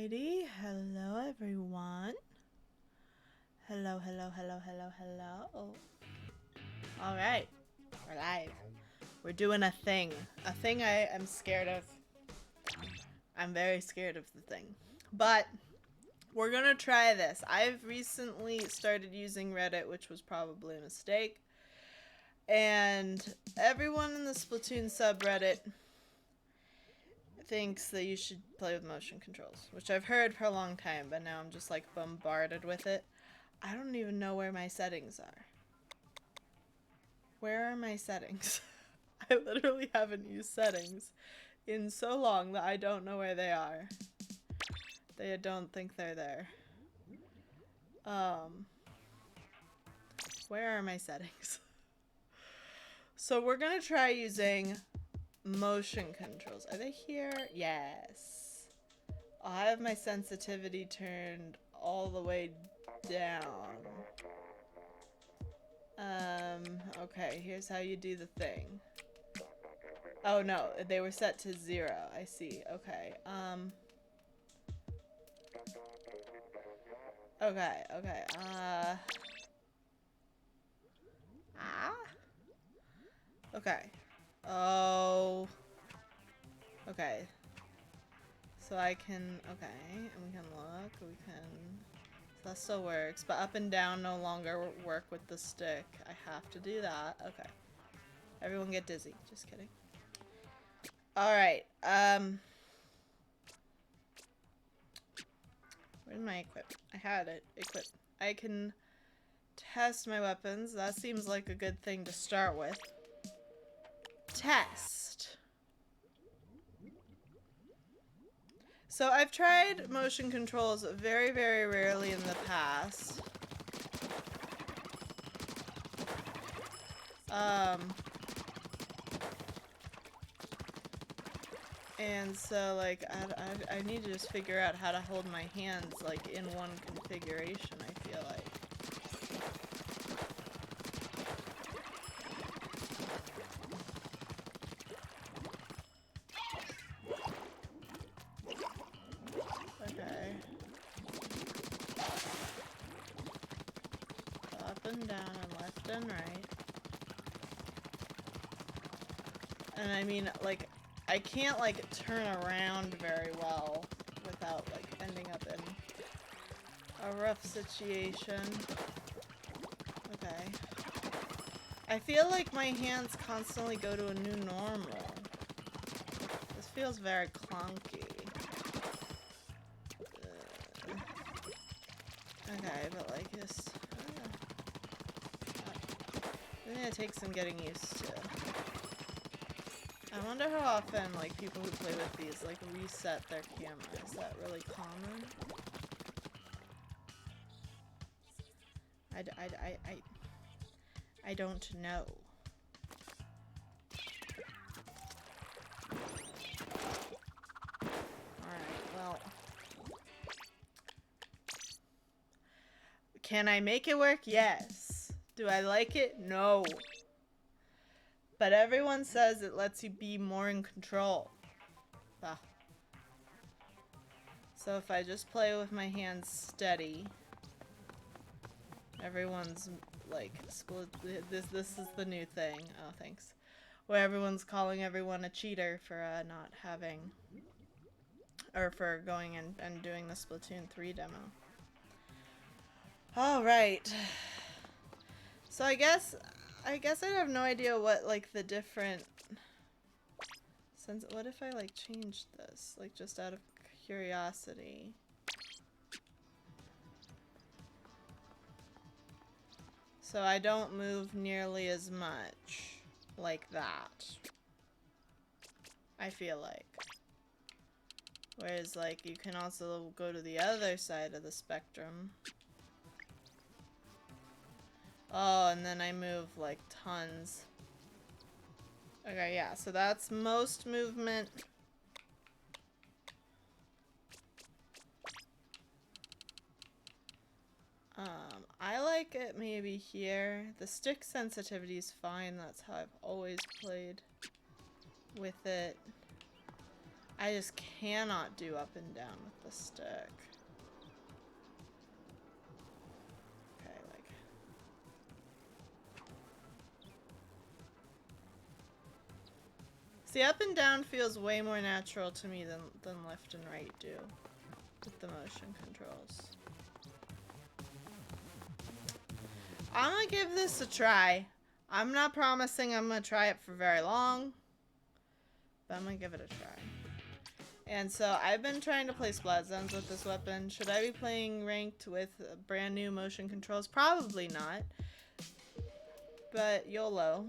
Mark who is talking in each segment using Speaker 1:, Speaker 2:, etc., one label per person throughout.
Speaker 1: Alrighty, hello everyone. Hello, hello, hello, hello, hello. Alright, we're live. We're doing a thing. A thing I am scared of. I'm very scared of the thing. But we're gonna try this. I've recently started using Reddit, which was probably a mistake. And everyone in the Splatoon subreddit thinks that you should play with motion controls, which I've heard for a long time, but now I'm just like bombarded with it. I don't even know where my settings are. Where are my settings? I literally haven't used settings in so long that I don't know where they are. They don't think they're there. Where are my settings? So we're gonna try using motion controls. Are they here? Yes. I have my sensitivity turned all the way down. Okay, here's how you do the thing. Oh no, they were set to 0. I see. Okay. Okay. Okay. Oh. Okay. So I can, okay, and we can look, we can, so that still works, but up and down no longer work with the stick. I have to do that. Okay. Everyone get dizzy. Just kidding. Alright, where's my equip? I had it. Equip. I can test my weapons. That seems like a good thing to start with. Test. So I've tried motion controls very, very rarely in the past. And so, like, I need to just figure out how to hold my hands, like, in one configuration, I feel like. Okay. Up and down and left and right. And I mean, like, I can't, like, turn around very well without, like, ending up in a rough situation. Okay. I feel like my hands constantly go to a new normal. This feels very clunky. Okay, but like just... I think it takes some getting used to. I wonder how often, like, people who play with these, like, reset their camera. Is that really common? I don't know. Alright, well. Can I make it work? Yes. Do I like it? No. But everyone says it lets you be more in control. Ah. So if I just play with my hands steady, everyone's like, this is the new thing. Oh, thanks. Where everyone's calling everyone a cheater for not having, or for going and doing the Splatoon 3 demo. Alright. So I guess I have no idea what, like, the different... What if I, like, changed this? Like, just out of curiosity. So I don't move nearly as much like that. I feel like. Whereas, like, you can also go to the other side of the spectrum. Oh, and then I move, like, tons. Okay, yeah, so that's most movement. I like it maybe here. The stick sensitivity is fine. That's how I've always played with it. I just cannot do up and down with the stick. Okay, like... See, up and down feels way more natural to me than left and right do with the motion controls. I'm gonna give this a try. I'm not promising I'm gonna try it for very long, but I'm gonna give it a try. And so I've been trying to play Splatoon with this weapon. Should I be playing ranked with brand new motion controls? Probably not. But YOLO.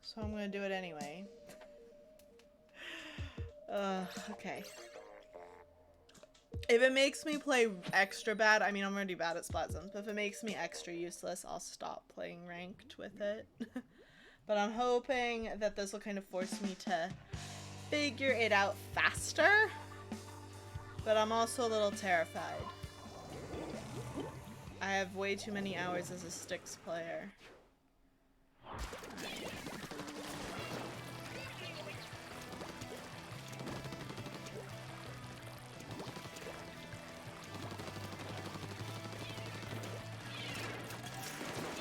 Speaker 1: So I'm gonna do it anyway. Okay. If it makes me play extra bad, I mean, I'm already bad at Splatoon, but if it makes me extra useless, I'll stop playing ranked with it. But I'm hoping that this will kind of force me to figure it out faster. But I'm also a little terrified. I have way too many hours as a sticks player. Alright.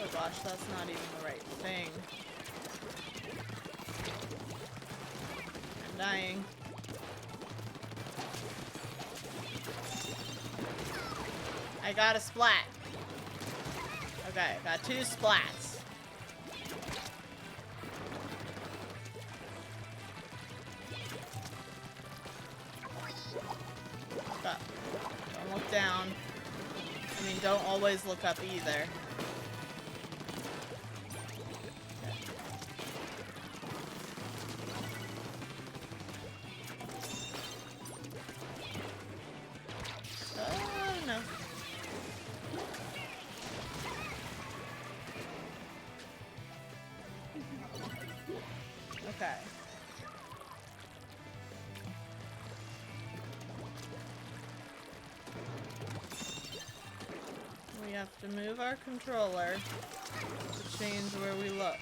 Speaker 1: Oh gosh, that's not even the right thing. I'm dying. I got a splat. Okay, got 2 splats. Look up. Don't look down. I mean, don't always look up either. Okay. We have to move our controller to change where we look.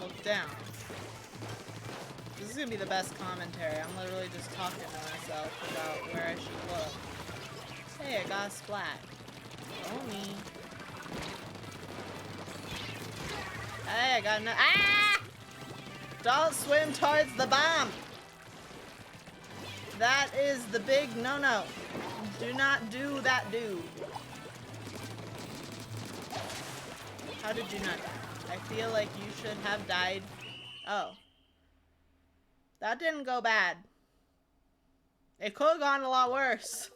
Speaker 1: Look down. This is gonna be the best commentary. I'm literally just talking to myself about where I should look. Hey, I got a splat. Oh me. Hey, I got no— ah! Don't swim towards the bomb! That is the big no-no. Do not do that, dude. How did you not die? I feel like you should have died. Oh. That didn't go bad. It could have gone a lot worse.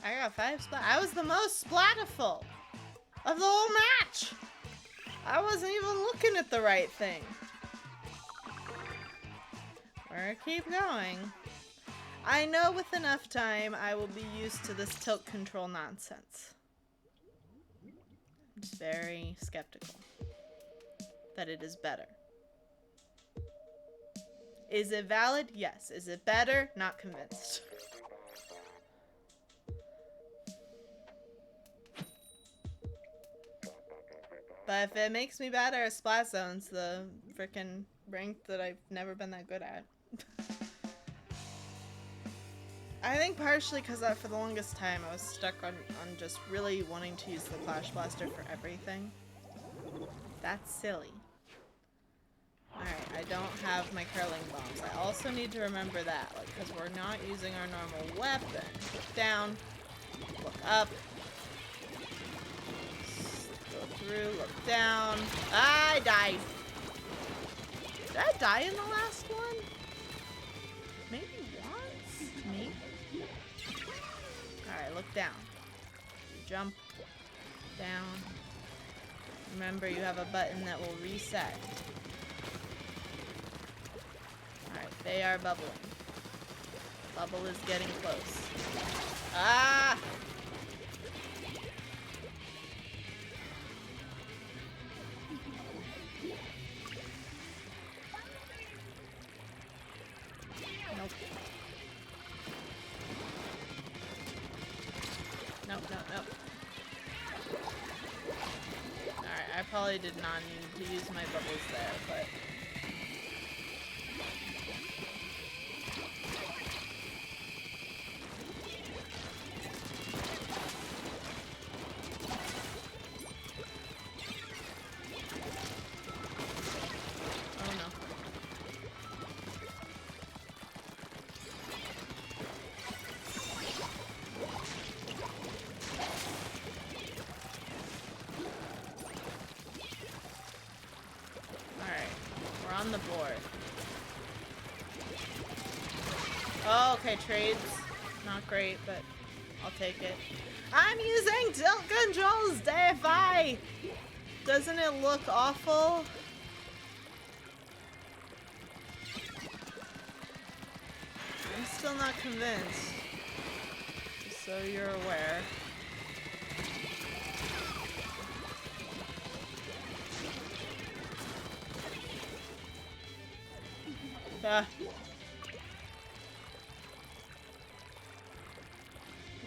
Speaker 1: I got 5 splat. I was the most splatterful of the whole match. I wasn't even looking at the right thing. We're gonna keep going. I know with enough time I will be used to this tilt control nonsense. I'm just very skeptical that it is better. Is it valid? Yes. Is it better? Not convinced. But if it makes me better at Splatoon's, the frickin' rank that I've never been that good at. I think partially because for the longest time I was stuck on just really wanting to use the Flash Blaster for everything. That's silly. Alright, I don't have my curling bombs. I also need to remember that, like, because we're not using our normal weapon. Look down, look up. Through, look down. I died. Did I die in the last one? Maybe once? Maybe? Alright, look down. You jump down. Remember, you have a button that will reset. Alright, they are bubbling. Bubble is getting close. Ah! Nope, nope, nope. Alright, I probably did not need to use my bubbles there, but... Oh no. Alright, we're on the board. Oh, okay, trades. Not great, but I'll take it. I'm using tilt controls, Defy! Doesn't it look awful? I'm still not convinced. Just so you're aware. Ah.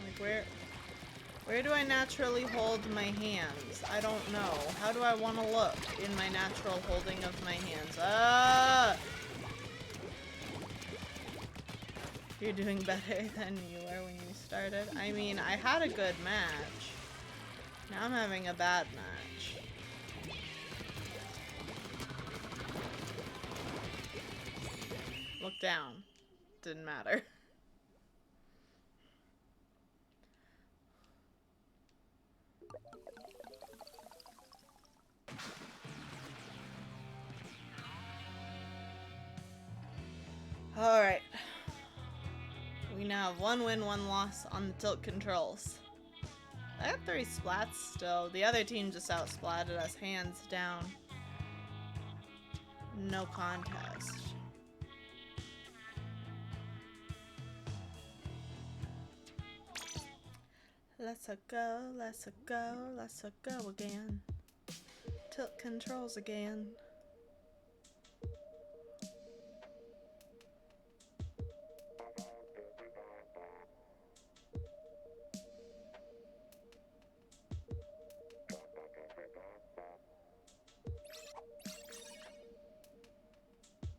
Speaker 1: Like, where do I naturally hold my hands? I don't know. How do I want to look in my natural holding of my hands? Ah! You're doing better than you were when you started. I mean, I had a good match. Now I'm having a bad match. Look down. Didn't matter. Alright. We now have 1 win, 1 loss on the tilt controls. I have 3 splats still. The other team just outsplatted us hands down. No contest. Let's go, let's go, let's go again. Tilt controls again.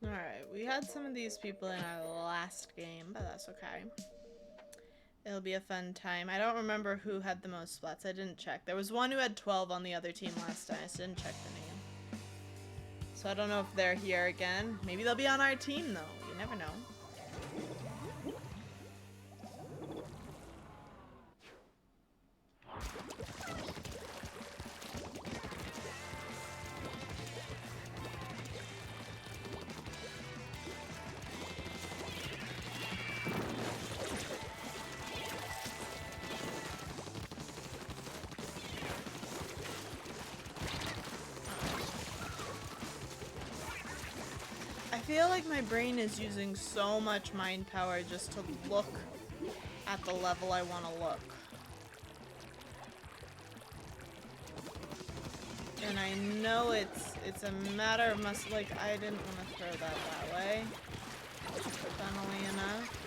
Speaker 1: Alright, we had some of these people in our last game, but that's okay. It'll be a fun time. I don't remember who had the most splats. I didn't check. There was one who had 12 on the other team last time. I just didn't check the name. So I don't know if they're here again. Maybe they'll be on our team, though. You never know. I feel like my brain is using so much mind power just to look at the level I want to look. And I know it's a matter of like, I didn't want to throw that way. Funnily enough.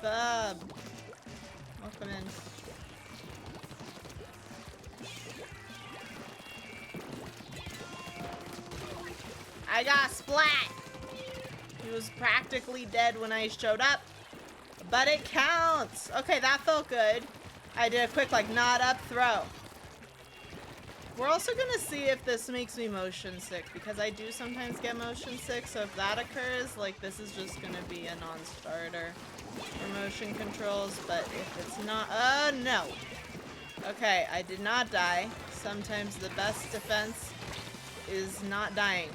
Speaker 1: Bub! Welcome in. I got splat! He was practically dead when I showed up. But it counts! Okay, that felt good. I did a quick, like, nod up throw. We're also gonna see if this makes me motion sick, because I do sometimes get motion sick, so if that occurs, like, this is just gonna be a non-starter for motion controls, but if it's not, no. Okay, I did not die. Sometimes the best defense is not dying.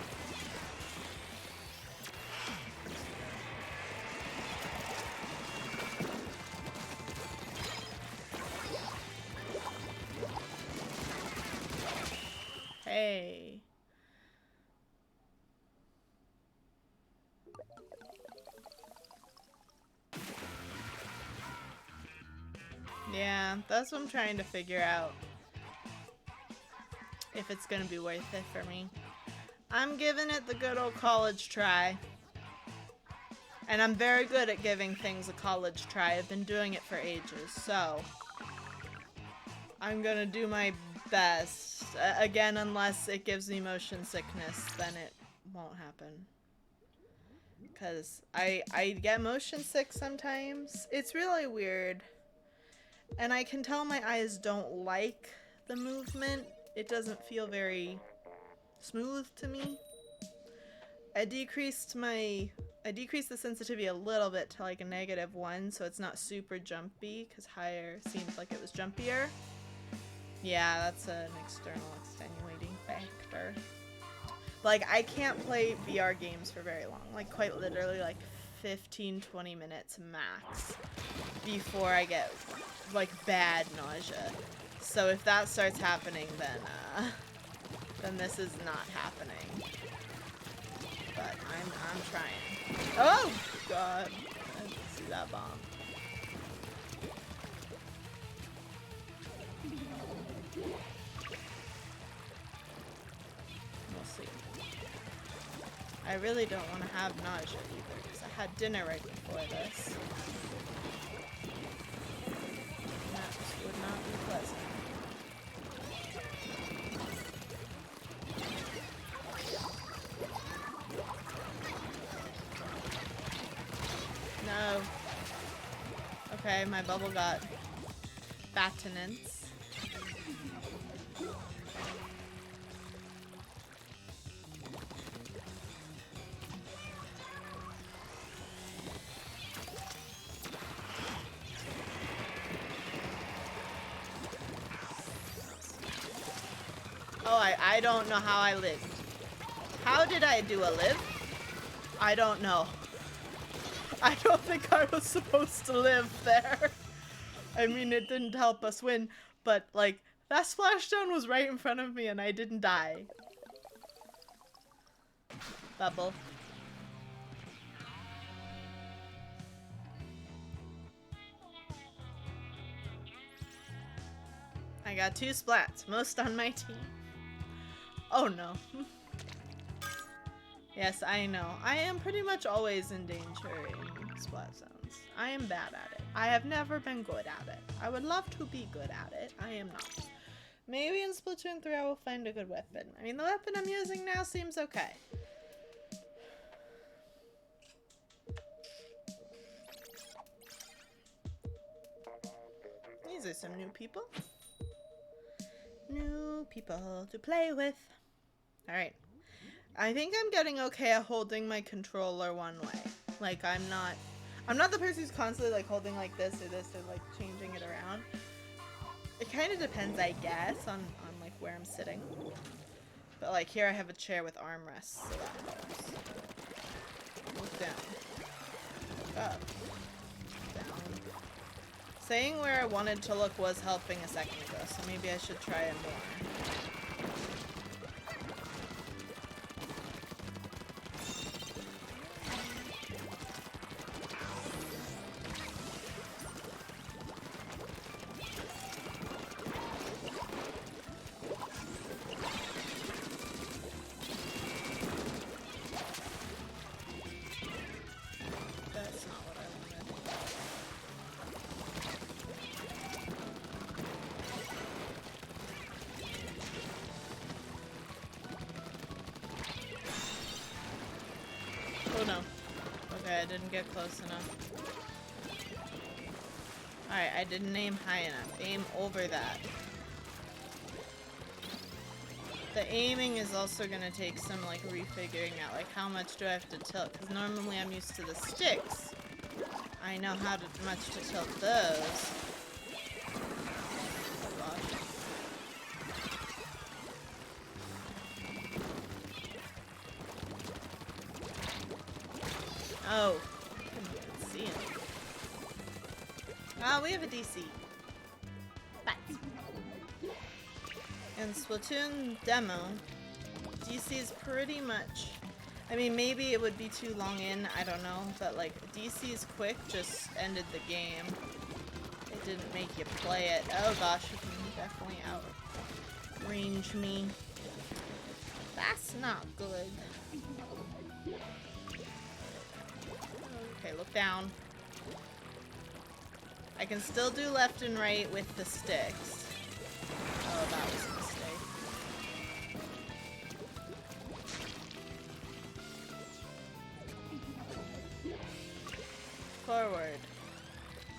Speaker 1: Hey. Yeah, that's what I'm trying to figure out. If it's gonna be worth it for me. I'm giving it the good old college try. And I'm very good at giving things a college try. I've been doing it for ages, so I'm gonna do my best. Again, unless it gives me motion sickness, then it won't happen. Because I get motion sick sometimes. It's really weird. And I can tell my eyes don't like the movement. It doesn't feel very smooth to me. I decreased the sensitivity a little bit to like a -1, so it's not super jumpy, because higher seemed like it was jumpier. Yeah, that's an external extenuating factor. Like, I can't play VR games for very long, like quite literally like 15-20 minutes max before I get like bad nausea. So if that starts happening, then this is not happening. But I'm trying. Oh god, I didn't see that bomb. We'll see. I really don't want to have nausea either, because I had dinner right before this. And that just would not be pleasant. No. Okay, my bubble got batonance. Oh, I don't know how I lived. How did I do a live? I don't know. I don't think I was supposed to live there. I mean, it didn't help us win, but like, that splashdown was right in front of me and I didn't die. Bubble. I got 2 splats, most on my team. Oh no. Yes, I know. I am pretty much always in danger in splat zones. I am bad at it. I have never been good at it. I would love to be good at it. I am not. Maybe in Splatoon 3 I will find a good weapon. I mean, the weapon I'm using now seems okay. These are some new people. New people to play with. Alright. I think I'm getting okay at holding my controller one way. Like, I'm not the person who's constantly like holding like this or like changing it around. It kind of depends, I guess, on like where I'm sitting. But like here I have a chair with armrests, so that helps. Look down. Look up. Down. Saying where I wanted to look was helping a second ago, so maybe I should try it more. Oh no. Okay, I didn't get close enough. Alright, I didn't aim high enough. Aim over that. The aiming is also gonna take some like refiguring out, like how much do I have to tilt? Because normally I'm used to the sticks. I know how much to tilt those. Oh gosh. Oh, couldn't even see him. Ah, we have a DC. But in Splatoon demo, DC is pretty much. I mean, maybe it would be too long in. I don't know, but like DC's quick just ended the game. it didn't make you play it. Oh gosh, you can definitely outrange me. That's not good. Okay, look down. I can still do left and right with the sticks. Oh, that was a mistake. Forward.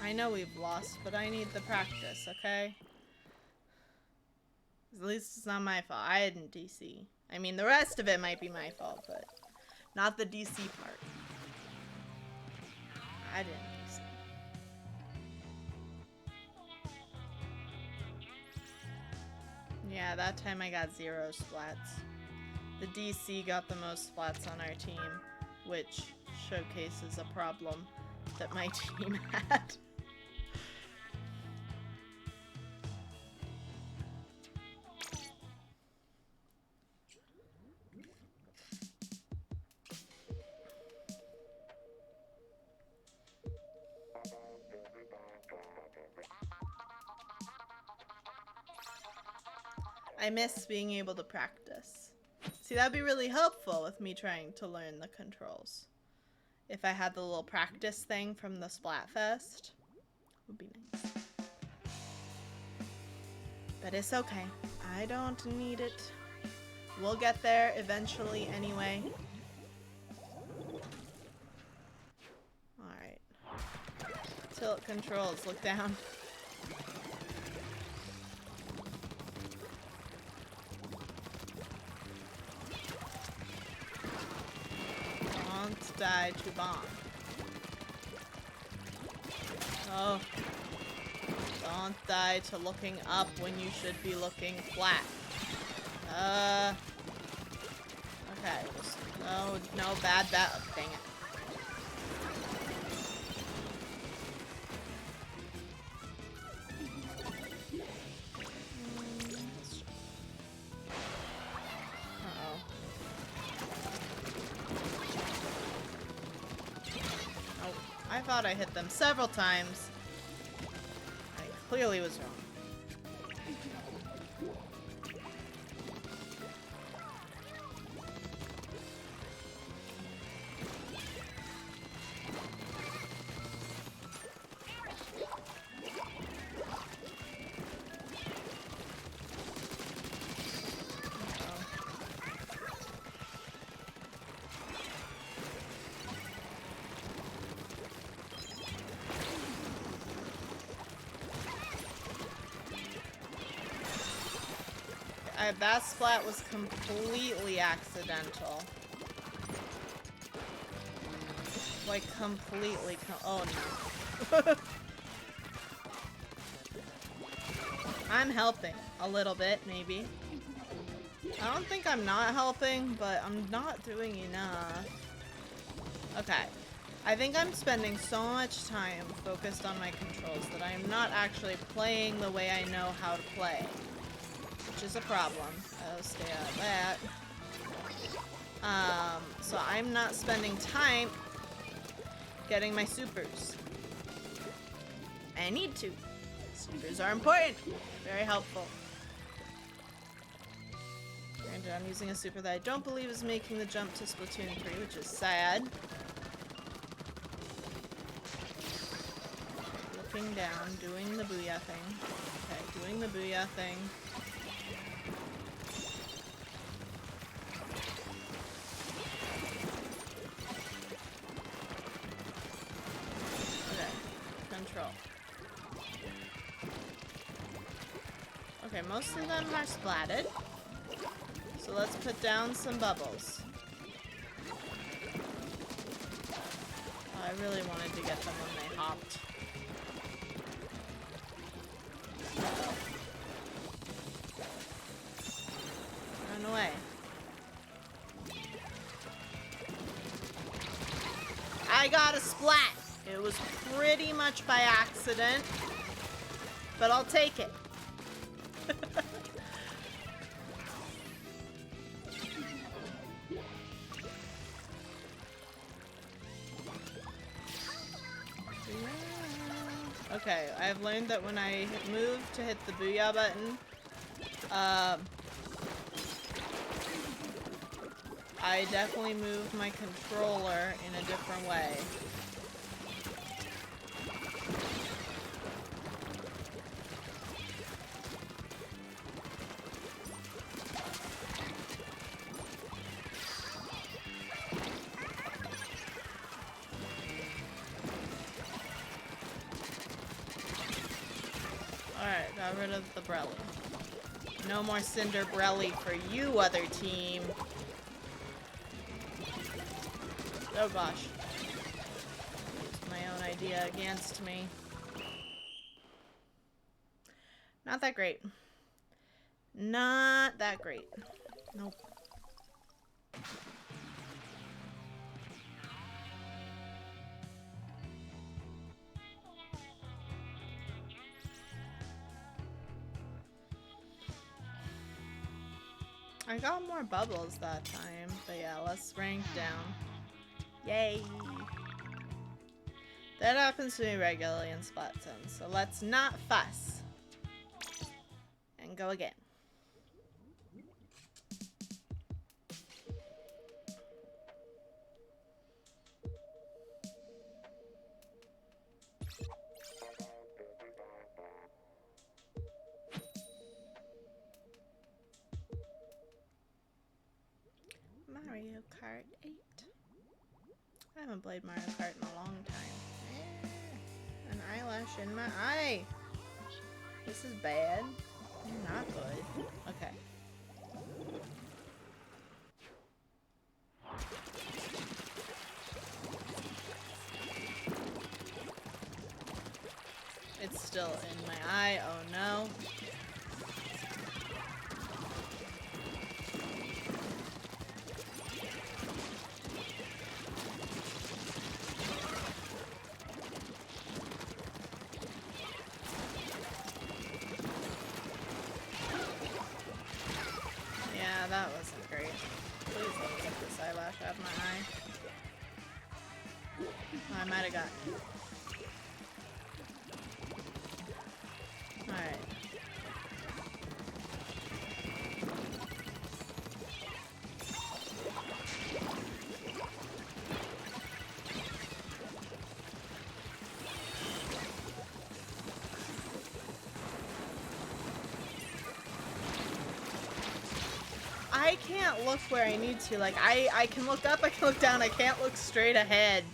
Speaker 1: I know we've lost, but I need the practice, okay? At least it's not my fault. I didn't DC. I mean, the rest of it might be my fault, but not the DC part. I didn't DC. Yeah, that time I got 0 splats. The DC got the most splats on our team, which showcases a problem that my team had. I miss being able to practice. See, that'd be really helpful with me trying to learn the controls. If I had the little practice thing from the Splatfest, would be nice. But it's okay. I don't need it. We'll get there eventually anyway. Alright. Tilt controls, look down. Don't die to bomb. Oh. Don't die to looking up when you should be looking flat. Okay. No bad. Oh, dang it. I thought I hit them several times. I clearly was wrong. That splat was completely accidental. Like, completely oh no. I'm helping. A little bit, maybe. I don't think I'm not helping, but I'm not doing enough. Okay. I think I'm spending so much time focused on my controls that I am not actually playing the way I know how to play. Which is a problem. I'll stay out of that. So I'm not spending time getting my supers. I need to. Supers are important. Very helpful. Granted, I'm using a super that I don't believe is making the jump to Splatoon 3, which is sad. Looking down, doing the booyah thing. Okay, doing the booyah thing. Okay, most of them are splatted. So let's put down some bubbles. Oh, I really wanted to get them when they hopped. Uh-oh. Run away. I got a splat! It was pretty much by accident, but I'll take it. Okay, I've learned that when I move to hit the booyah button, I definitely move my controller in a different way. Alright, got rid of the Brelly. No more Cinder Brelly for you, other team. Oh gosh. Used my own idea against me. Not that great. Not that great. Nope. I got more bubbles that time, but yeah, let's rank down. Yay! That happens to me regularly in Splatoon, so let's not fuss. And go again. Mario Kart 8. I haven't played Mario Kart in a long time. An eyelash in my eye. This is bad. Not good. Okay. It's still in my eye. Oh no. Yeah, that wasn't great. Please let me get this eyelash out of my eye. Oh, I might have gotten it. Alright. I can't look where I need to. Like, I can look up, I can look down, I can't look straight ahead.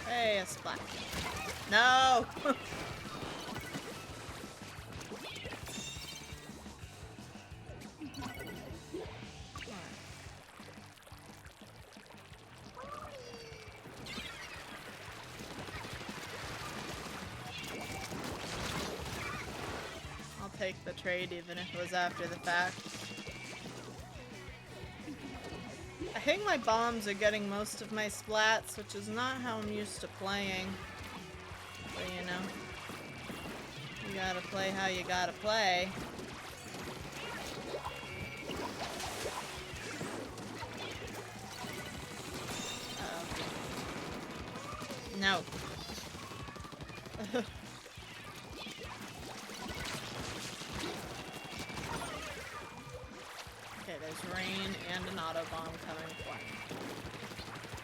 Speaker 1: Hey, a splat. No! I'll take the trade even if it was after the fact. I think my bombs are getting most of my splats, which is not how I'm used to playing. But you know, you gotta play how you gotta play. Uh-oh. No. Okay, there's rain and an auto bomb coming for me.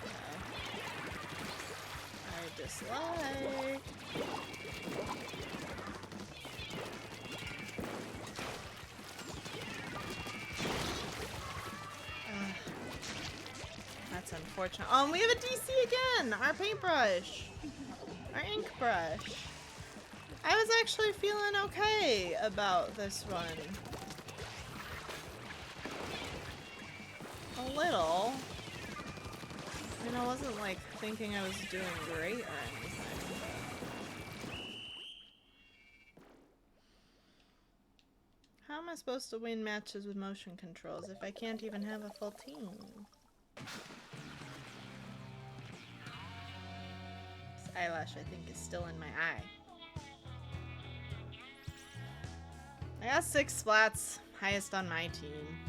Speaker 1: Okay. I dislike. That's unfortunate. Oh, and we have a DC again! Our paintbrush! Our ink brush! I was actually feeling okay about this run. A little. I mean, I wasn't like thinking I was doing great or anything, but... How am I supposed to win matches with motion controls if I can't even have a full team? This eyelash, I think, is still in my eye. I got 6 splats, highest on my team.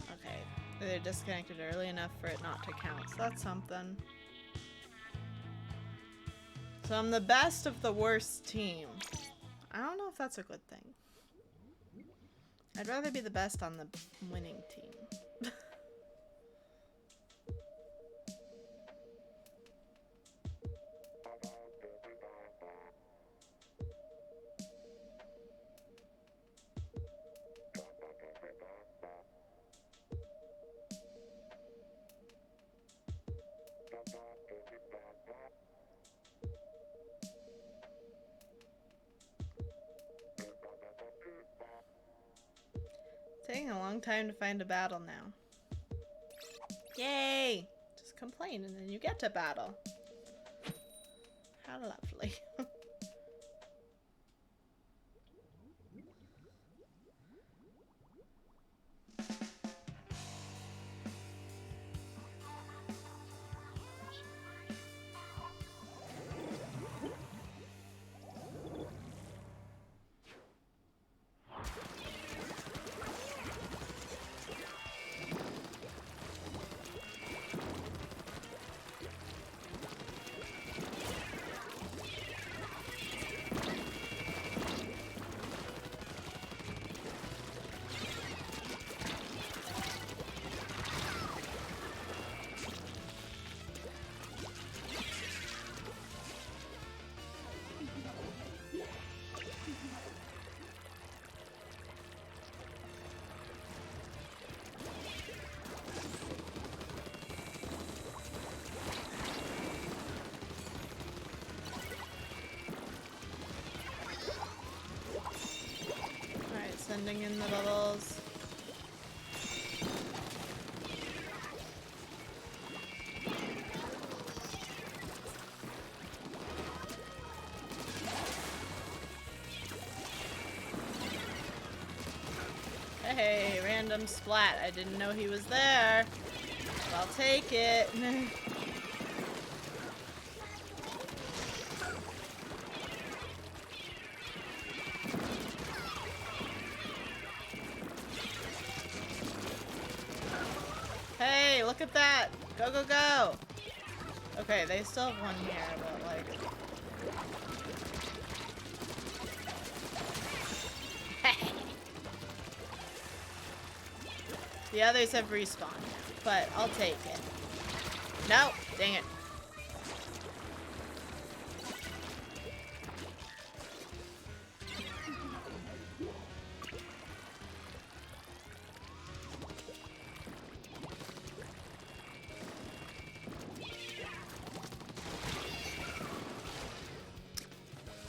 Speaker 1: Okay, they're disconnected early enough for it not to count, so that's something. So I'm the best of the worst team. I don't know if that's a good thing. I'd rather be the best on the winning team. Taking a long time to find a battle now. Yay! Just complain and then you get to battle. How lovely. Sending in the bubbles. Hey, random splat. I didn't know he was there. I'll take it. Hey, look at that! Go, go, go! Okay, they still have one here, but like... The others have respawned, but I'll take it. No! Dang it.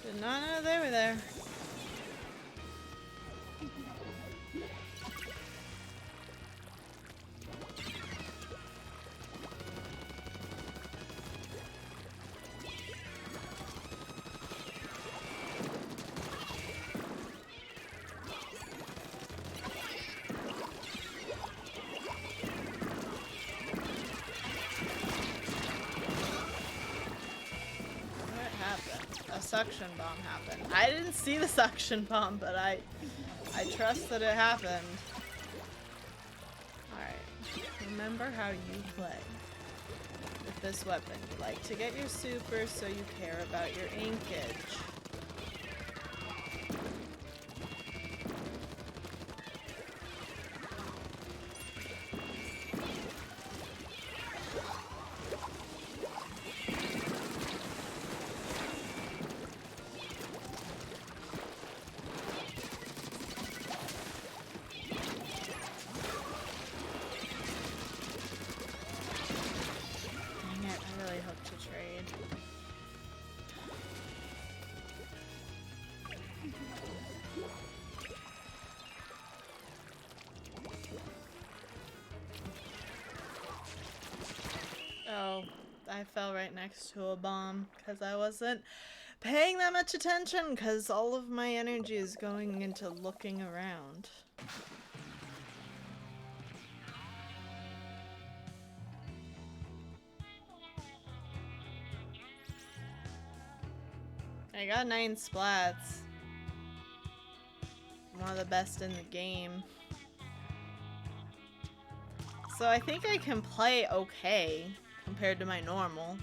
Speaker 1: Did not know they were there. Suction bomb happened. I didn't see the suction bomb, but I trust that it happened. Alright. Remember how you play with this weapon. You like to get your super, so you care about your inkage. Oh, I fell right next to a bomb because I wasn't paying that much attention because all of my energy is going into looking around. I got 9 splats. One of the best in the game. So I think I can play okay compared to my normal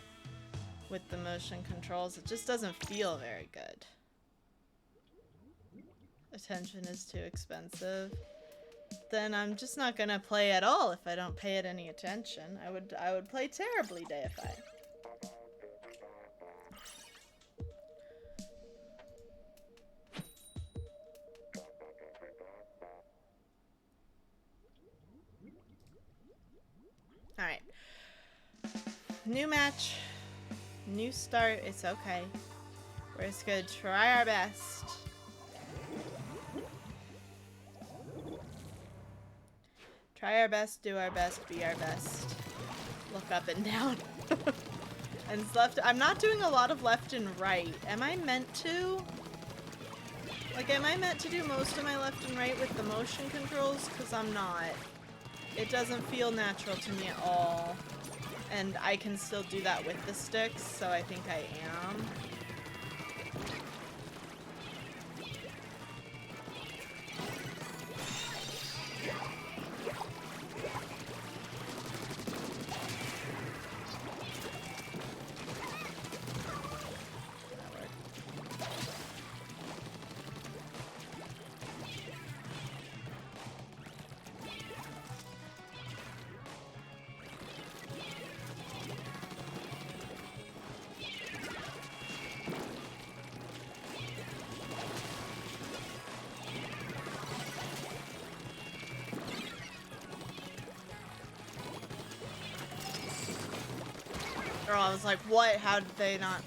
Speaker 1: with the motion controls. It just doesn't feel very good. Attention is too expensive. Then I'm just not gonna play at all if I don't pay it any attention. I would play terribly deified. Alright. New match. New start. It's okay. We're just gonna try our best. Try our best, do our best, be our best. Look up and down. And left. I'm not doing a lot of left and right. Am I meant to? Like, am I meant to do most of my left and right with the motion controls? Because I'm not. It doesn't feel natural to me at all. And I can still do that with the sticks, so I think I am. Girl, I was like, what? How did they not?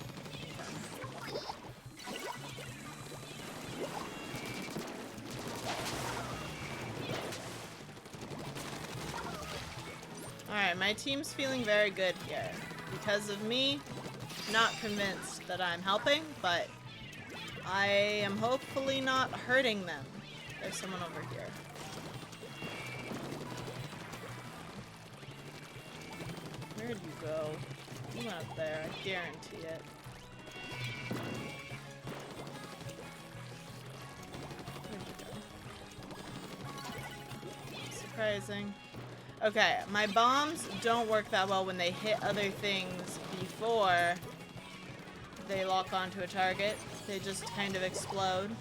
Speaker 1: Alright, my team's feeling very good here. Because of me, not convinced that I'm helping, but I am hopefully not hurting them. There's someone over here. Where'd you go? You went up there, I guarantee it. Where'd you go? Surprising. Okay, my bombs don't work that well when they hit other things before they lock onto a target. They just kind of explode.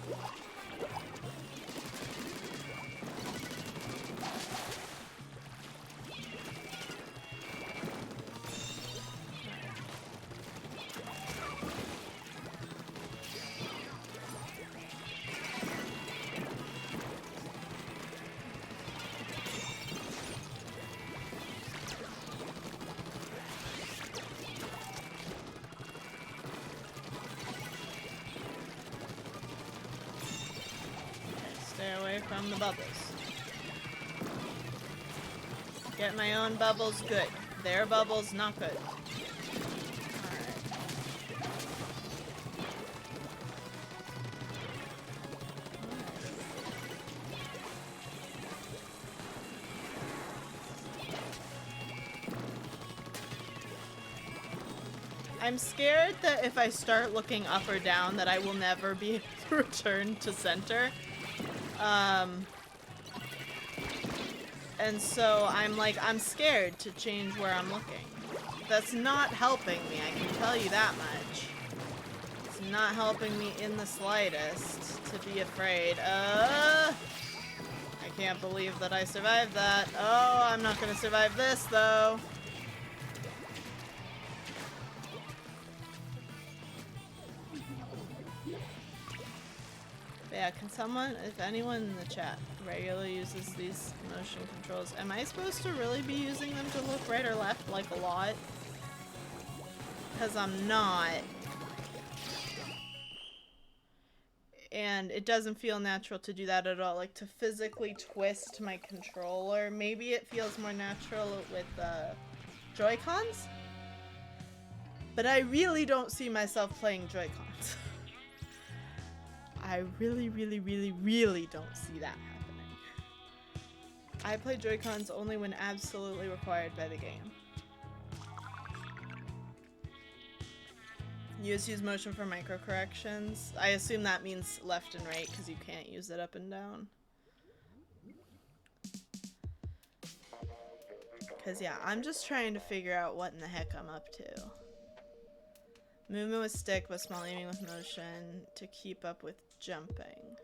Speaker 1: Stay away from the bubbles. Get my own bubbles good. Their bubbles not good. Alright. I'm scared that if I start looking up or down that I will never be able to return to center. And so I'm scared to change where I'm looking. That's not helping me, I can tell you that much. It's not helping me in the slightest to be afraid. I can't believe that I survived that. Oh, I'm not gonna survive this though. Yeah, can someone, if anyone in the chat regularly uses these motion controls, am I supposed to really be using them to look right or left, like a lot? Because I'm not. And it doesn't feel natural to do that at all, like to physically twist my controller. Maybe it feels more natural with Joy-Cons? But I really don't see myself playing Joy-Cons. I really, really, really, really don't see that happening. I play Joy-Cons only when absolutely required by the game. You just use motion for micro corrections. I assume that means left and right because you can't use it up and down. Because yeah, I'm just trying to figure out what in the heck I'm up to. Movement with stick, but small aiming with motion to keep up with jumping.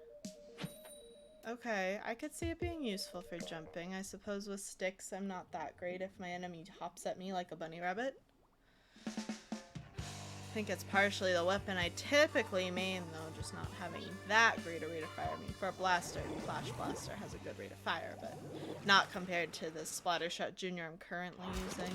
Speaker 1: Okay, I could see it being useful for jumping. I suppose with sticks I'm not that great if my enemy hops at me like a bunny rabbit. I think it's partially the weapon I typically main, though, just not having that great a rate of fire. I mean, for a blaster, Flash Blaster has a good rate of fire, but not compared to the Splattershot Junior I'm currently using.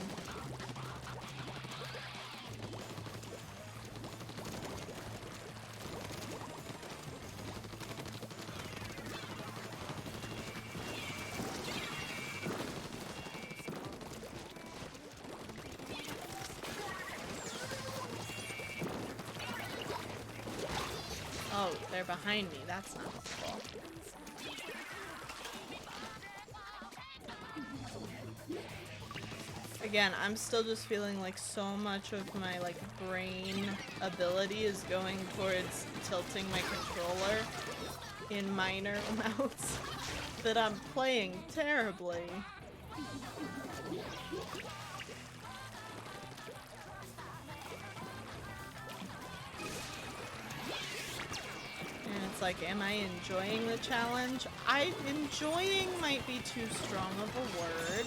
Speaker 1: Oh, they're behind me. That's not helpful. Again, I'm still just feeling like so much of my like brain ability is going towards tilting my controller in minor amounts that I'm playing terribly. It's like, am I enjoying the challenge? Enjoying might be too strong of a word.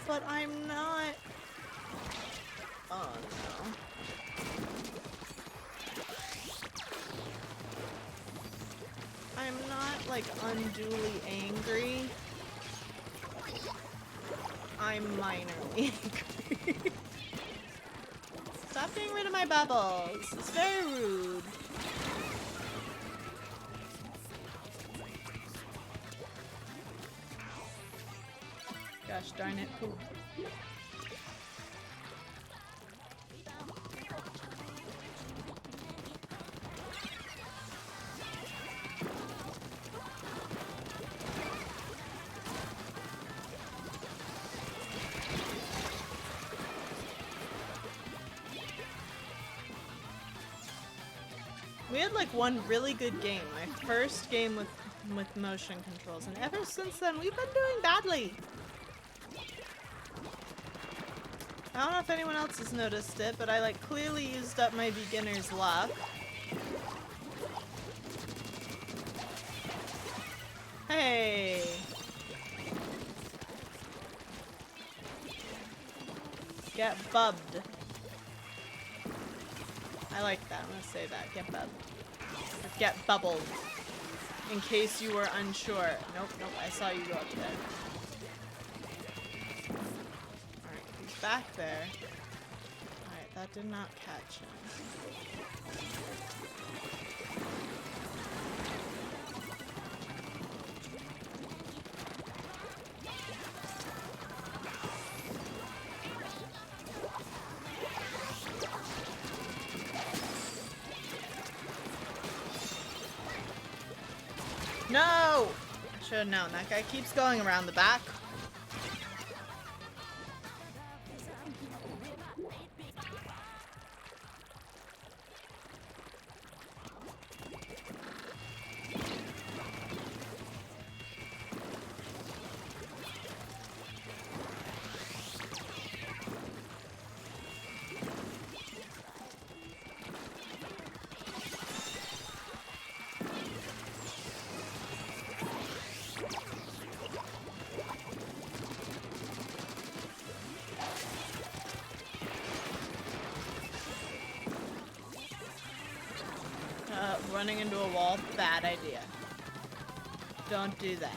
Speaker 1: But I'm not... Oh no. I'm not, like, unduly angry. I'm minorly angry. Stop getting rid of my bubbles. It's very rude. Gosh darn it. Ooh. We had like one really good game, my first game with motion controls, and ever since then we've been doing badly. I don't know if anyone else has noticed it, but I like clearly used up my beginner's luck. Hey! Get bubbed. I like that. I'm gonna say that. Get bubbed. Or get bubbled. In case you were unsure. Nope, nope. I saw you go up there. Alright, he's back there. Alright, that did not catch him. No! I should have known. That guy keeps going around the back. Running into a wall, bad idea. Don't do that.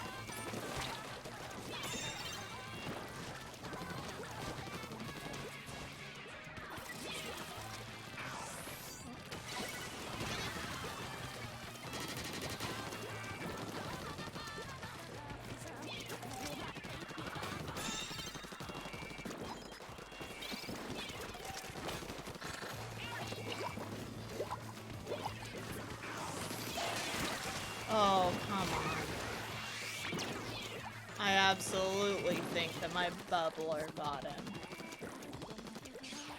Speaker 1: think that my bubbler got him.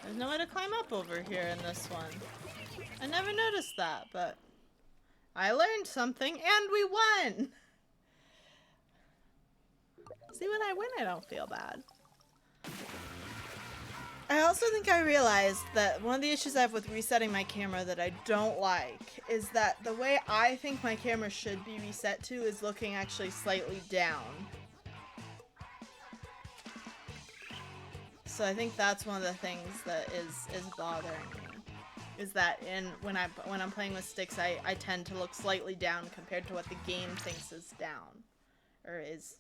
Speaker 1: There's no way to climb up over here in this one. I never noticed that, but I learned something and we won! See, when I win, I don't feel bad. I also think I realized that one of the issues I have with resetting my camera that I don't like is that the way I think my camera should be reset to is looking actually slightly down. So I think that's one of the things that is bothering me. Is that when I'm playing with sticks, I tend to look slightly down compared to what the game thinks is down. Or is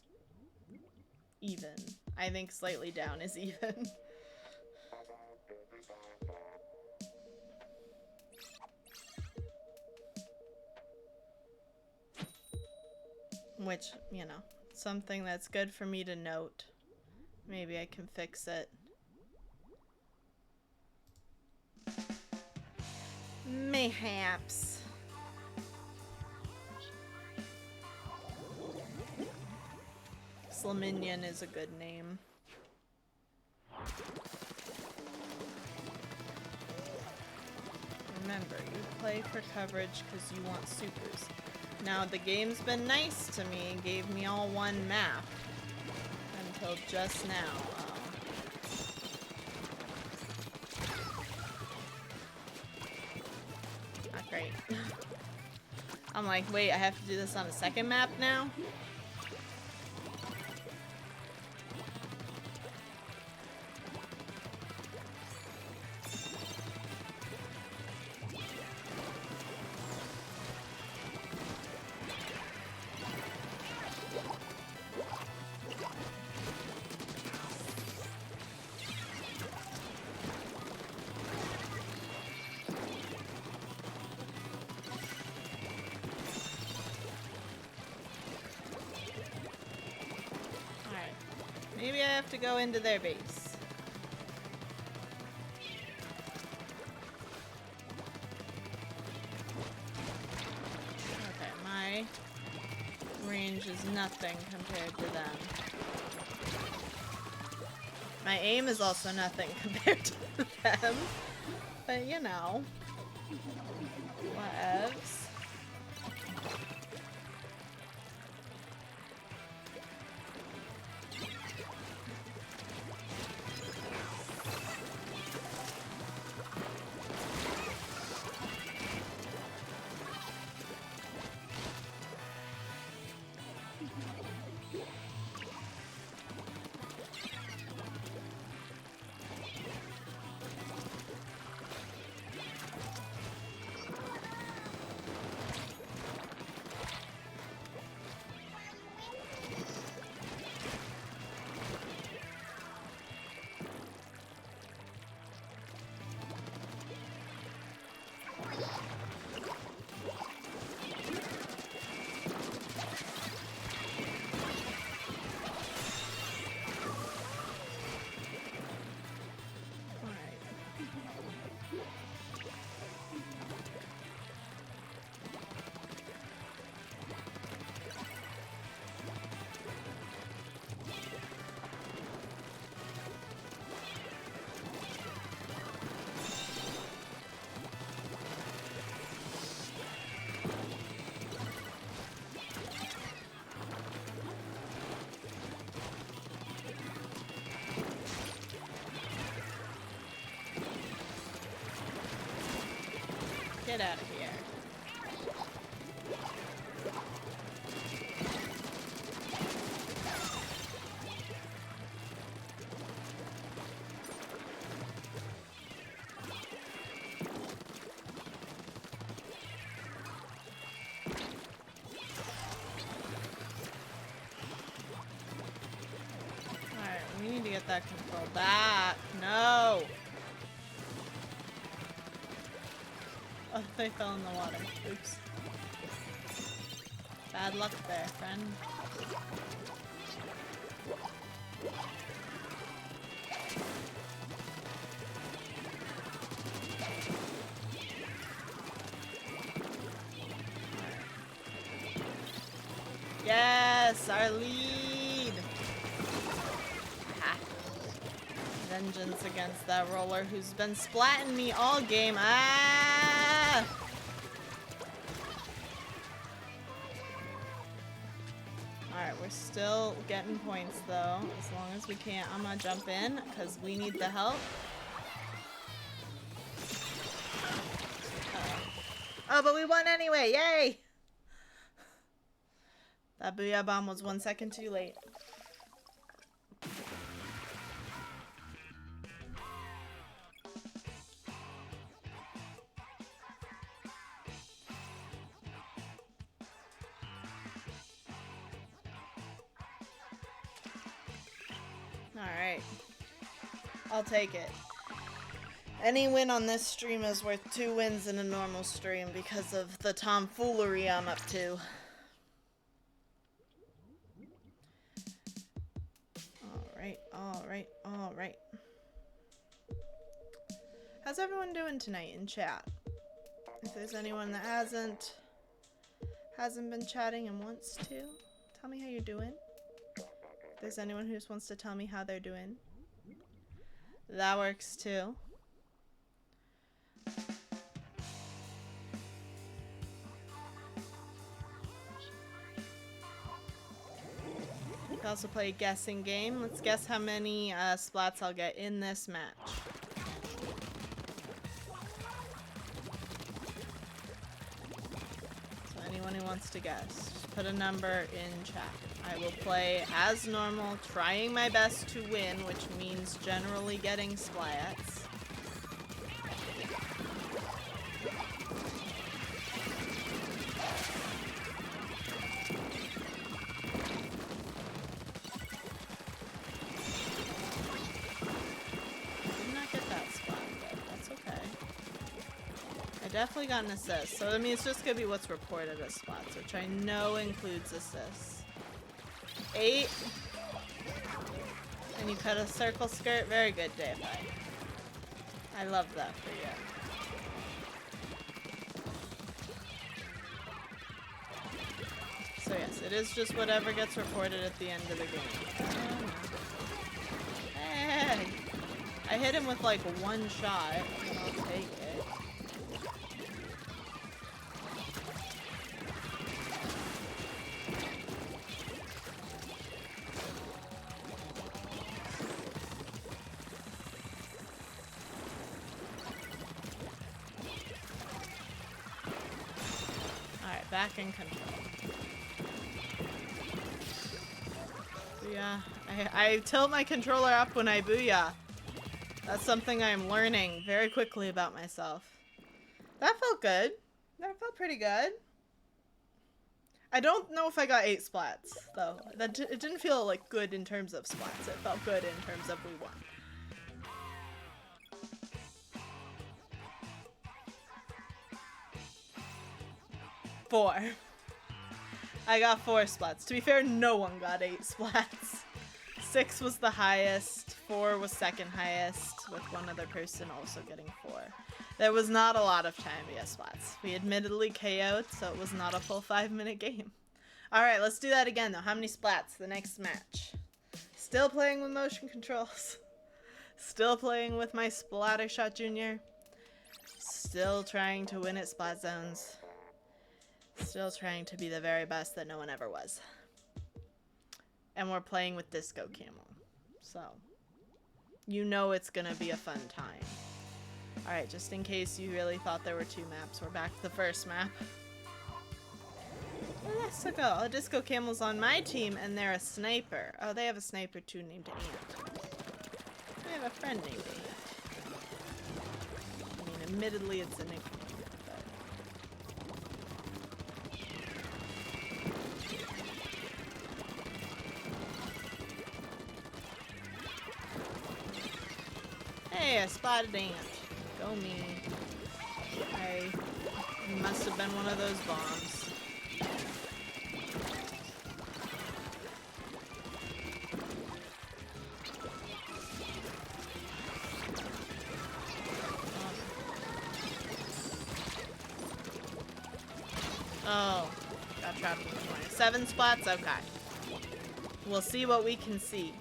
Speaker 1: even. I think slightly down is even. Which, you know, something that's good for me to note. Maybe I can fix it. Mayhaps. Slaminion is a good name. Remember, you play for coverage because you want supers. Now, the game's been nice to me and gave me all one map. Until just now. Not great. I'm like, wait, I have to do this on a second map now? Maybe I have to go into their base. Okay, my range is nothing compared to them. My aim is also nothing compared to them. But you know. Whatevs. Get out of here. Alright, we need to get that control back. No! Oh, they fell in the water. Oops. Bad luck there, friend. Yes, our lead! vengeance against that roller who's been splatting me all game. Ah! Alright, we're still getting points though, as long as we can. I'm gonna jump in, because we need the help. Oh, but we won anyway! Yay! That booyah bomb was 1 second too late. Alright. I'll take it. Any win on this stream is worth 2 wins in a normal stream because of the tomfoolery I'm up to. Alright. How's everyone doing tonight in chat? If there's anyone that hasn't been chatting and wants to, tell me how you're doing. If there's anyone who just wants to tell me how they're doing, that works too. We can also play a guessing game. Let's guess how many splats I'll get in this match. So anyone who wants to guess, just put a number in chat. I will play as normal, trying my best to win, which means generally getting splats. Definitely got an assist, so I mean it's just gonna be what's reported as spots, which I know includes assists. 8. And you cut a circle skirt. Very good, Dave. I love that for you. So yes, it is just whatever gets reported at the end of the game. Hey! I hit him with like one shot, and I'll take it. Back in control. Booyah. I tilt my controller up when I booyah. That's something I'm learning very quickly about myself. That felt good. That felt pretty good. I don't know if I got 8 splats, though. It didn't feel like good in terms of splats. It felt good in terms of we won. 4. I got 4 splats. To be fair, no one got 8 splats. 6 was the highest, 4 was second highest, with one other person also getting 4. There was not a lot of time to get splats. We admittedly KO'd, so it was not a full 5-minute game. Alright, let's do that again though. How many splats? The next match. Still playing with motion controls. Still playing with my Splattershot Jr. Still trying to win at Splat Zones. Still trying to be the very best that no one ever was. And we're playing with Disco Camel. So, you know it's gonna be a fun time. Alright, just in case you really thought there were 2 maps, we're back to the first map. Let's go. Disco Camel's on my team, and they're a sniper. Oh, they have a sniper too named Ant. They have a friend named Ant. I mean, admittedly, it's a nickname. Hey, I spotted Ant. Go me. I must have been one of those bombs. Oh, got trapped in the corner. 7 spots? Okay. We'll see what we can see.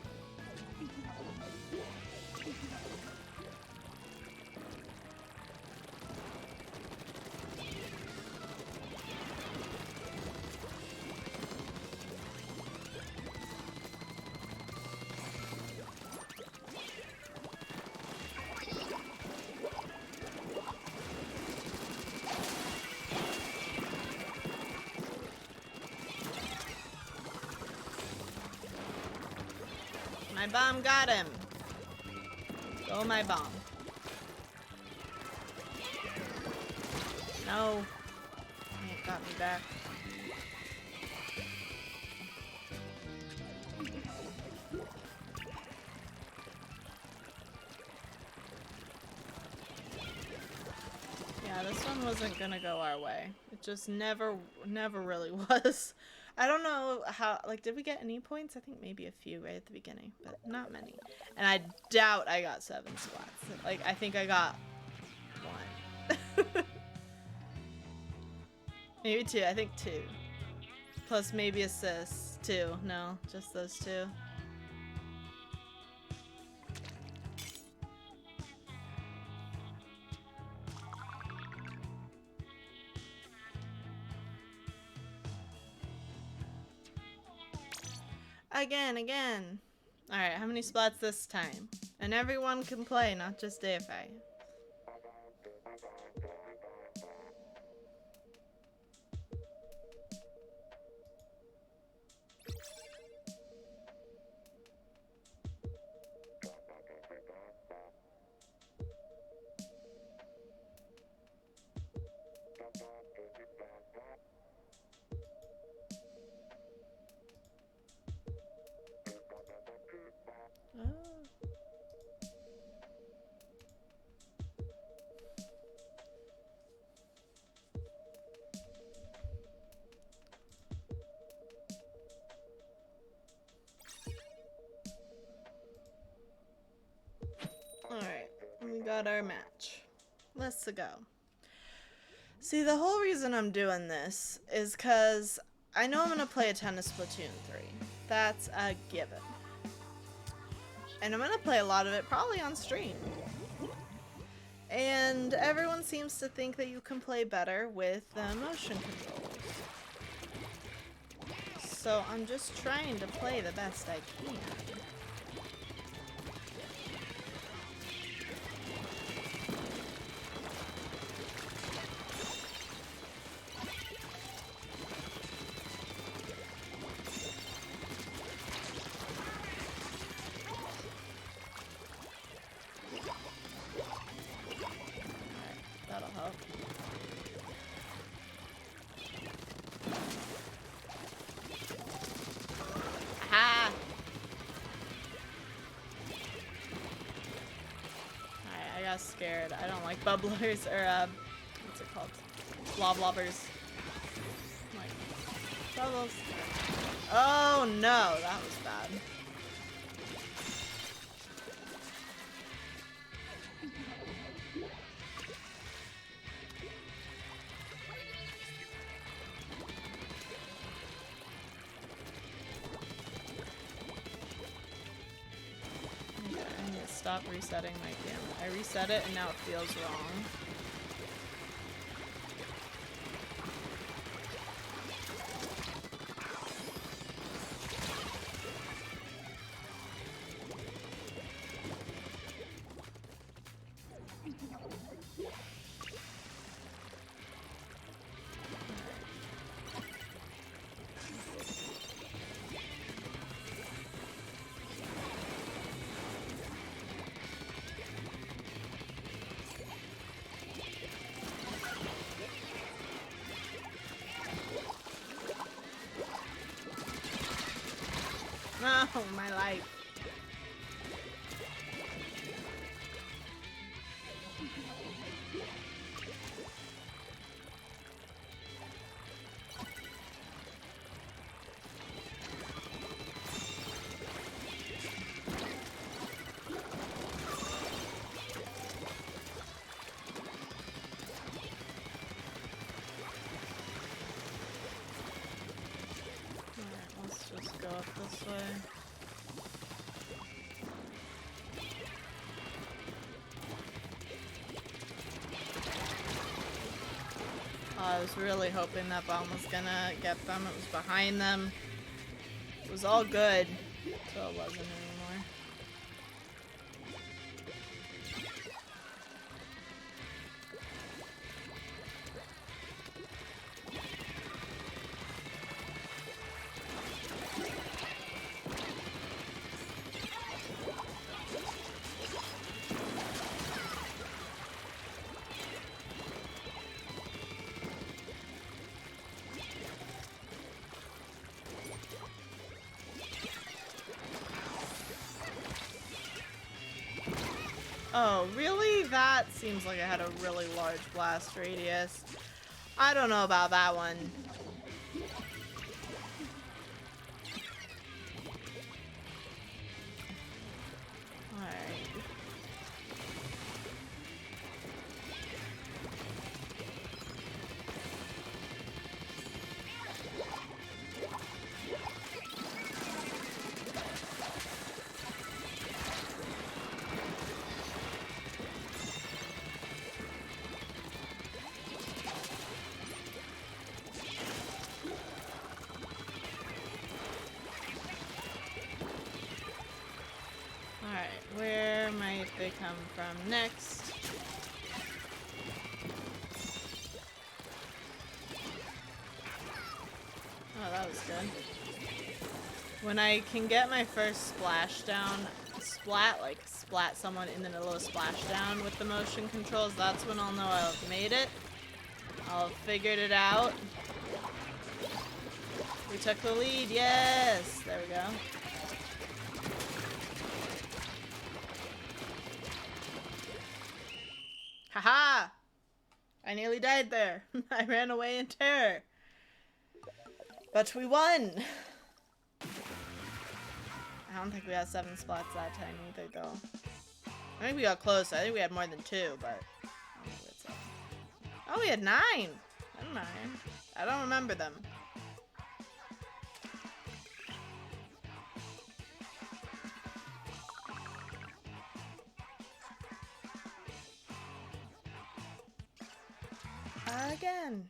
Speaker 1: My bomb got him. Go, my bomb. No. It got me back. Yeah, this one wasn't gonna go our way. It just never really was. I don't know how, like, did we get any points? I think maybe a few right at the beginning, but not many. And I doubt I got 7 splats. Like, I think I got 1. Maybe 2, I think 2. Plus maybe assists, 2. No, just those 2. Again. Alright, how many splats this time? And everyone can play, not just AFI. Alright, we got our match. Let's go. See, the whole reason I'm doing this is because I know I'm going to play a ton of Splatoon 3. That's a given. And I'm going to play a lot of it probably on stream. And everyone seems to think that you can play better with the motion controls. So I'm just trying to play the best I can. That'll help. Aha! Alright, I got scared. I don't like bubblers, or, what's it called? Blobbers. Like, bubbles. Oh no, that was bad. Stop resetting my camera. I reset it and now it feels wrong. Oh, my life. Alright, let's just go up this way. I was really hoping that bomb was gonna get them. It was behind them. It was all good until it wasn't anymore. Oh, really? That seems like it had a really large blast radius. I don't know about that one. Alright. Where might they come from next? Oh, that was good. When I can get my first splashdown, splat someone in the middle of splashdown with the motion controls, that's when I'll know I've made it. I'll have figured it out. We took the lead, yes! There we go. Haha! I nearly died there. I ran away in terror. But we won! I don't think we had 7 splats that time either, though. I think we got close. I think we had more than 2, but I don't think we had 7. Oh, we had 9! Never mind. I don't remember them. Again.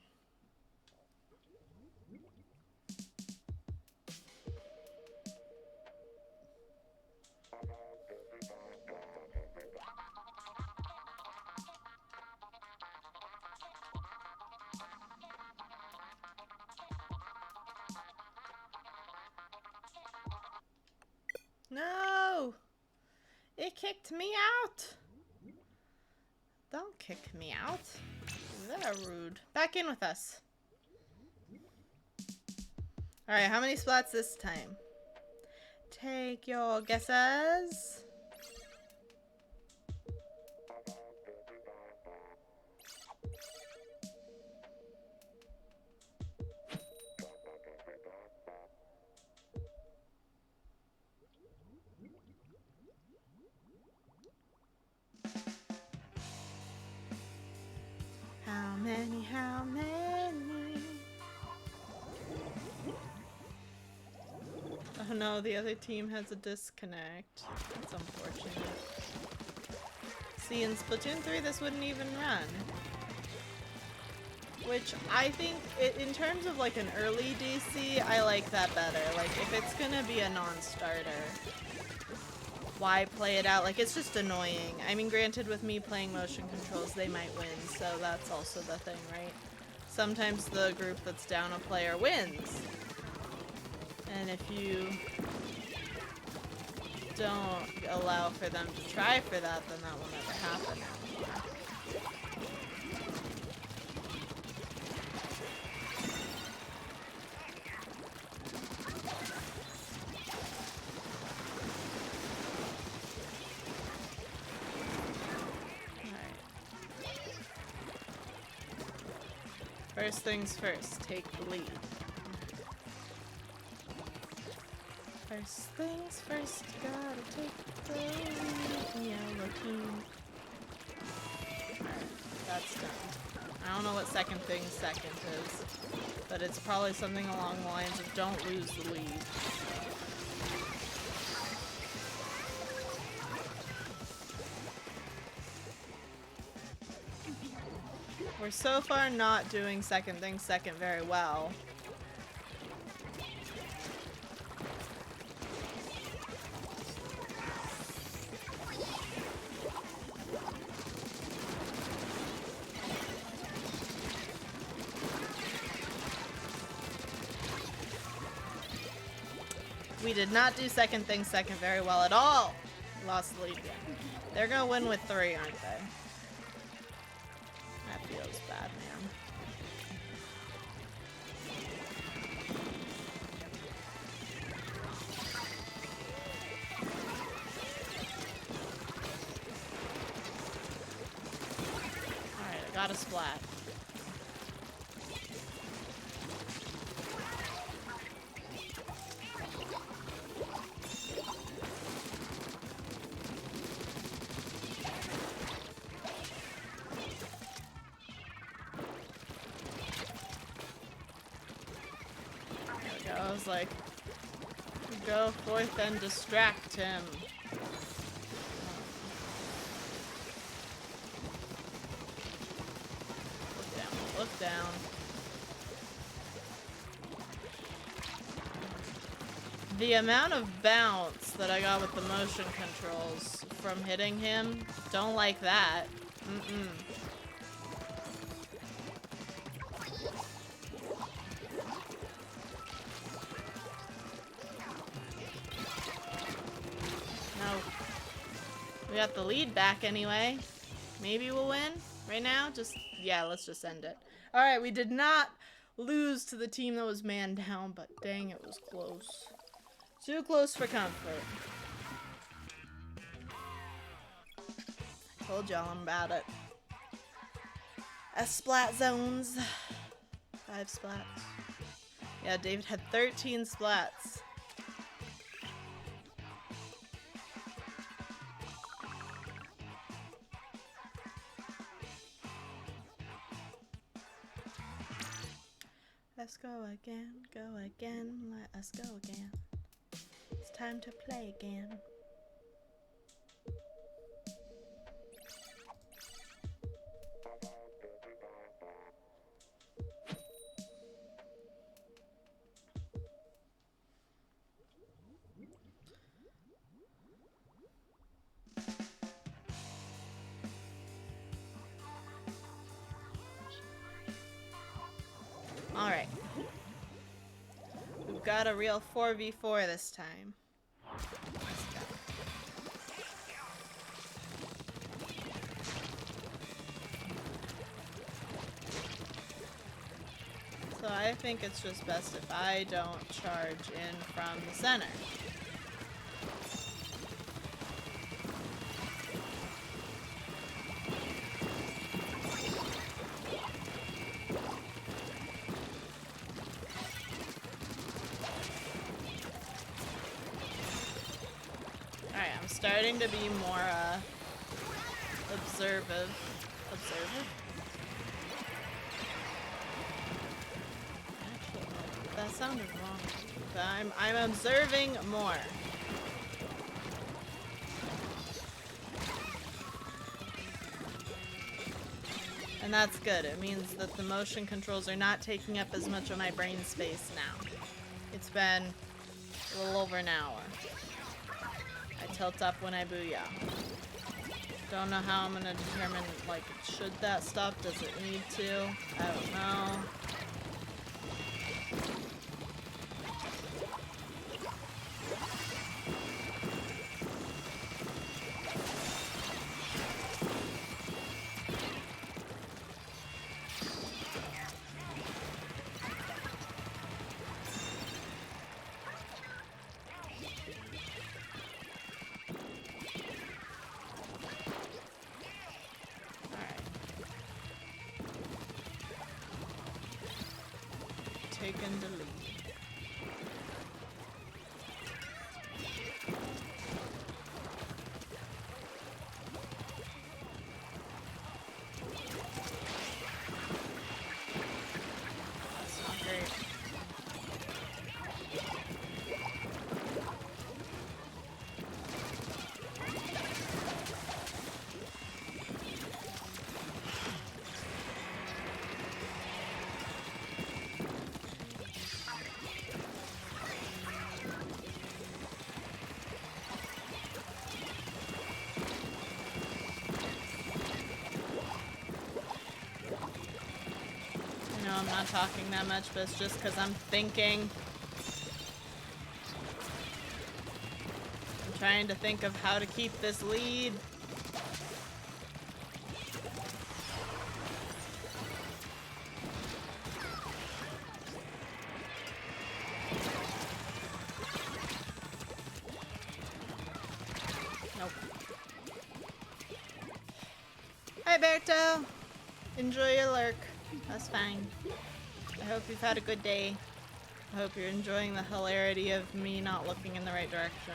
Speaker 1: No! It kicked me out! Don't kick me out. They're rude. Back in with us. Alright, how many splats this time? Take your guesses. How many, how many? Oh no, the other team has a disconnect. That's unfortunate. See, in Splatoon 3 this wouldn't even run. Which, I think, in terms of like an early DC, I like that better. Like, if it's gonna be a non-starter, why play it out? Like, it's just annoying. I mean, granted, with me playing motion controls, they might win, so that's also the thing, right? Sometimes the group that's down a player wins. And if you don't allow for them to try for that, then that will never happen anymore. First things first, take the lead. First things first, gotta take the lead. Yellow team. Alright, that's done. I don't know what second thing second is, but it's probably something along the lines of don't lose the lead. We're so far not doing second thing second very well. We did not do second thing second very well at all. Lost the lead again. They're gonna win with 3, aren't they? That feels bad, man. Not a splat. I was like, go forth and distract him. Look down, look down. The amount of bounce that I got with the motion controls from hitting him, don't like that. Mm-mm. We got the lead back anyway. Maybe we'll win right now. Yeah, let's just end it. All right, we did not lose to the team that was man down, but dang, it was close. Too close for comfort. I told y'all I'm about it. Splat zones. 5 splats. Yeah, David had 13 splats. Let's go again, let us go again. It's time to play again. Alright. We've got a real 4v4 this time. Let's go. So I think it's just best if I don't charge in from the center. Starting to be more observant. Actually, that sounded wrong. But I'm observing more. And that's good. It means that the motion controls are not taking up as much of my brain space now. It's been a little over an hour. I tilt up when I booyah. Don't know how I'm gonna determine, like, should that stop? Does it need to? I don't know. Taking the lead. That's not great. I'm not talking that much, but it's just because I'm thinking. I'm trying to think of how to keep this lead. Nope. Hi, Berto. Enjoy your lurk. That's fine. I hope you've had a good day. I hope you're enjoying the hilarity of me not looking in the right direction.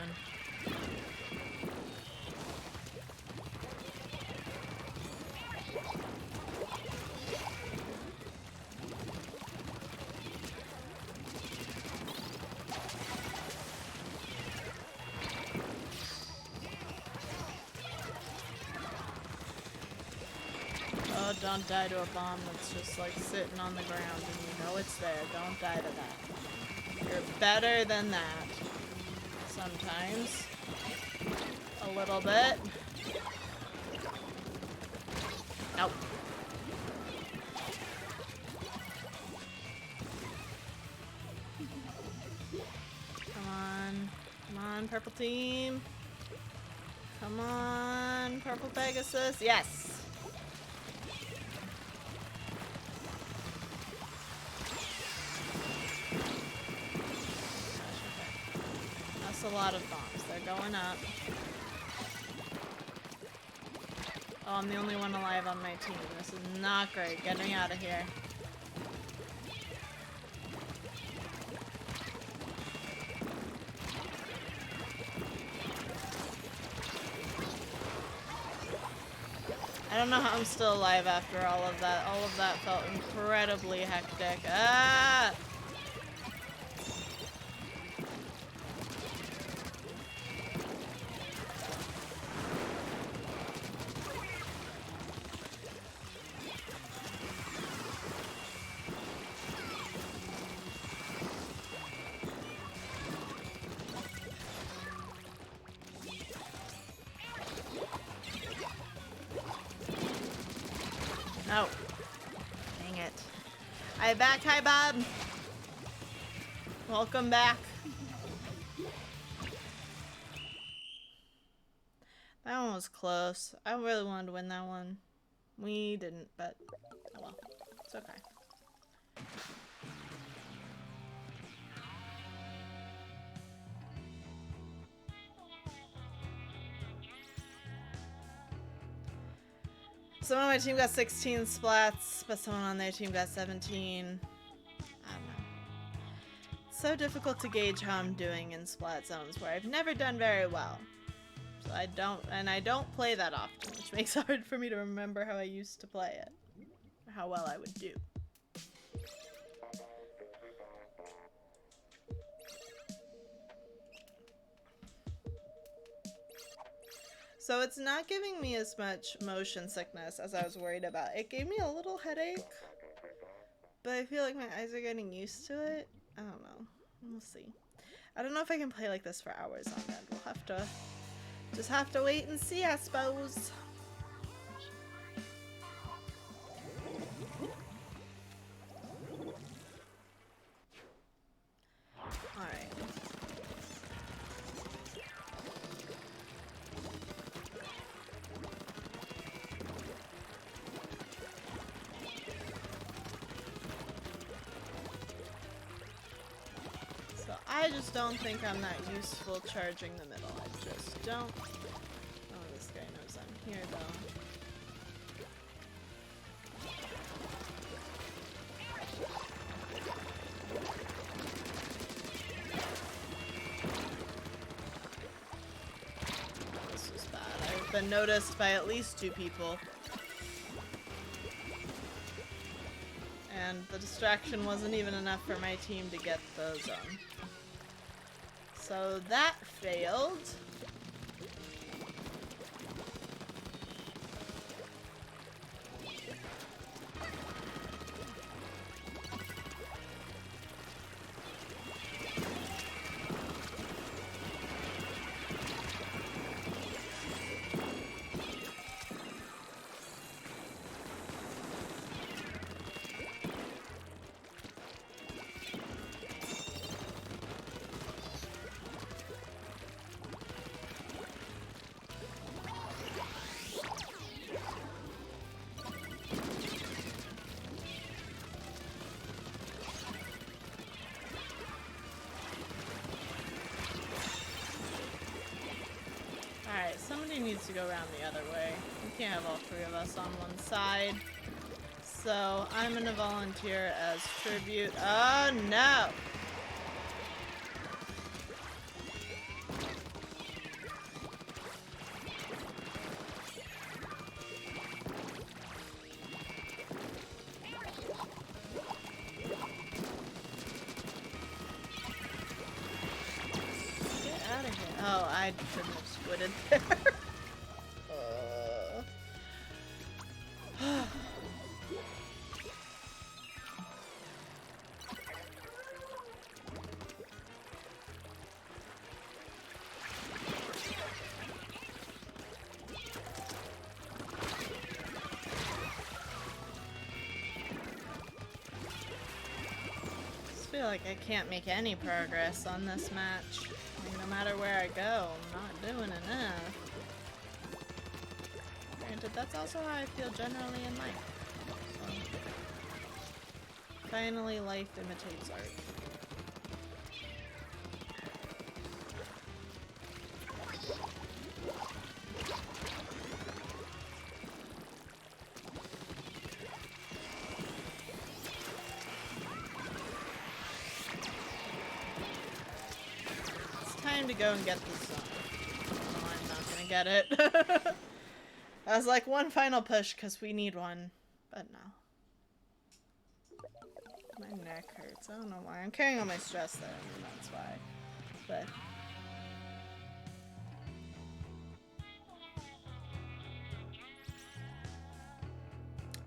Speaker 1: Oh, don't die to a bomb that's just like sitting on the ground and you know it's there. Don't die to that. You're better than that. Sometimes. A little bit. Nope. Come on. Come on, purple team. Come on, purple Pegasus. Yes! That's a lot of bombs. They're going up. Oh, I'm the only one alive on my team. This is not great. Get me out of here. I don't know how I'm still alive after all of that. All of that felt incredibly hectic. Ah! No. Dang it. Hi back, hi Bob. Welcome back. That one was close. I really wanted to win that one. We didn't, but oh well. It's okay. Someone on my team got 16 splats, but someone on their team got 17. I don't know. It's so difficult to gauge how I'm doing in splat zones where I've never done very well. So I don't play that often, which makes it hard for me to remember how I used to play it. Or how well I would do. So it's not giving me as much motion sickness as I was worried about. It gave me a little headache, but I feel like my eyes are getting used to it. I don't know. We'll see. I don't know if I can play like this for hours on end. We'll have to just have to wait and see, I suppose. Alright. I just don't think I'm that useful charging the middle. I just don't. Oh, this guy knows I'm here, though. This was bad. I've been noticed by at least 2 people. And the distraction wasn't even enough for my team to get the zone. So that failed. Alright, somebody needs to go around the other way. We can't have all 3 of us on one side. So I'm gonna volunteer as tribute. Oh no! Get out of here. Oh, I shouldn't have squitted there. I feel like I can't make any progress on this match. Like, no matter where I go, I'm not doing enough. Granted, that's also how I feel generally in life. So, finally, life imitates art. Time to go and get this zone. Oh, I'm not gonna get it. I was like, one final push because we need one, but no. My neck hurts. I don't know why. I'm carrying all my stress there, and that's why. But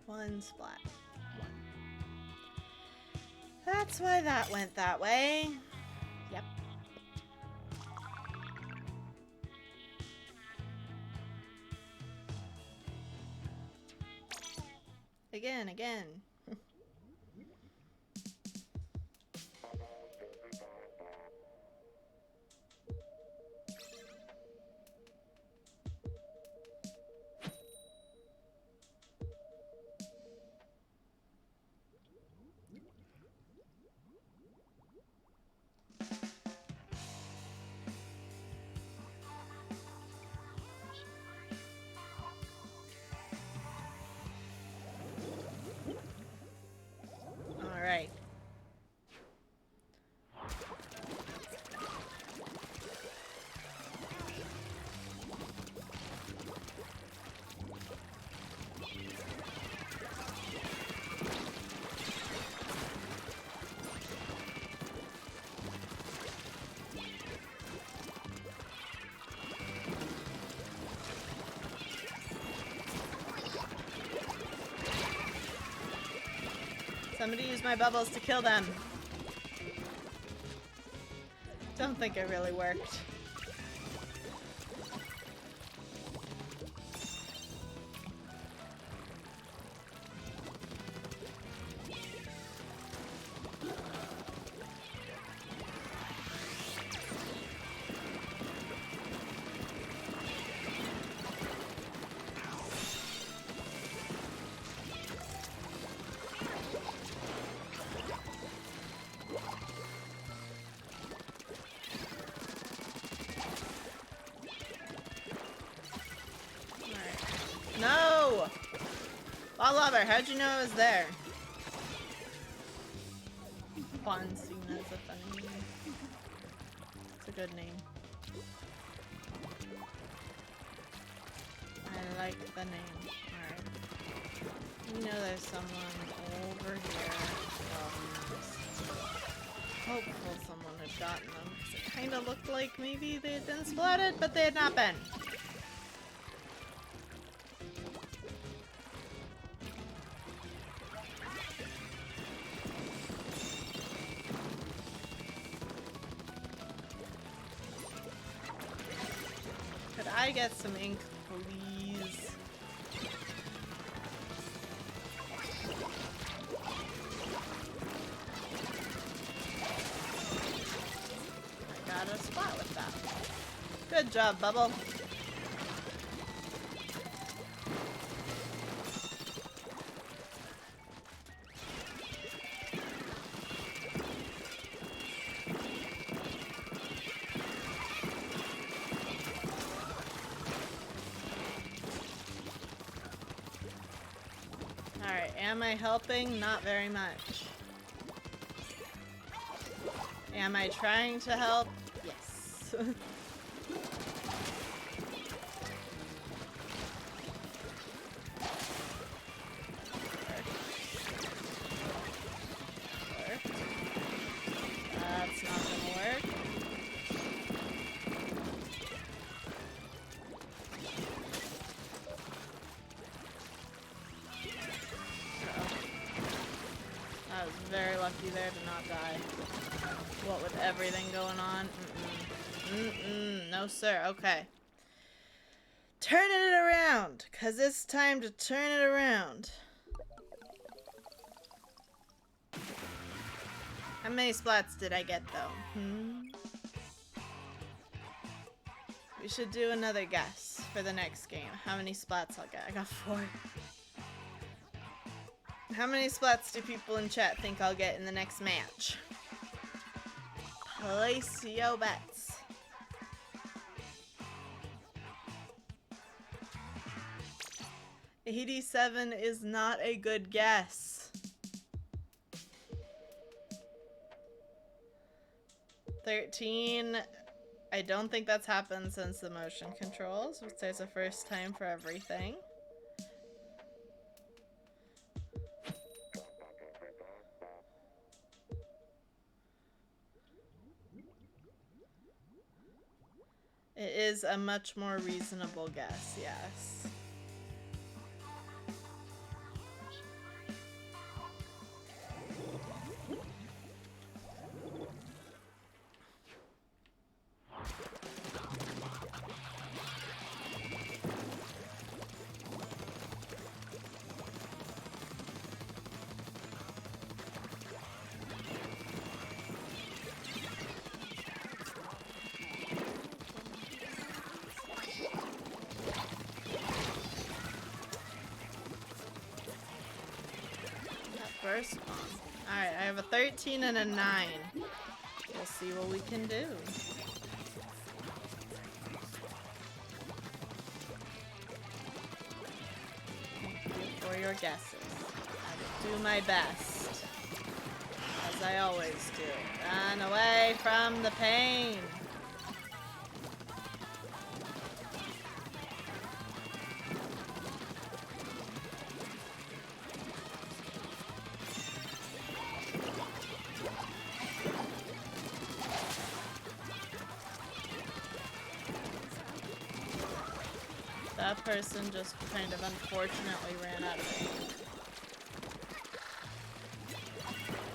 Speaker 1: one splat. One. That's why that went that way. Yep. Again. Alright. Somebody use my bubbles to kill them. Don't think it really worked. No! Ball lover, how'd you know it was there? Quansina is a funny name. It's a good name. I like the name. Alright. You know there's someone over here. Hopeful someone had gotten them. 'Cause it kinda looked like maybe they had been splatted, but they had not been. I get some ink, please. I got a spot with that. Good job, Bubble. Alright, am I helping? Not very much. Am I trying to help? Yes. That's not gonna work. I was very lucky there to not die. What with everything going on? No sir. Okay. Turning it around, 'cause it's time to turn it around. How many splats did I get though? We should do another guess for the next game. How many splats I'll get? I got 4. How many splats do people in chat think I'll get in the next match? Place your bets. $87 is not a good guess. 13. I don't think that's happened since the motion controls, which there's a first time for everything. It is a much more reasonable guess, yes. First one. Alright, I have a 13 and a 9. We'll see what we can do. Thank you for your guesses. I will do my best. As I always do. Run away from the pain. That person just kind of unfortunately ran out of ink.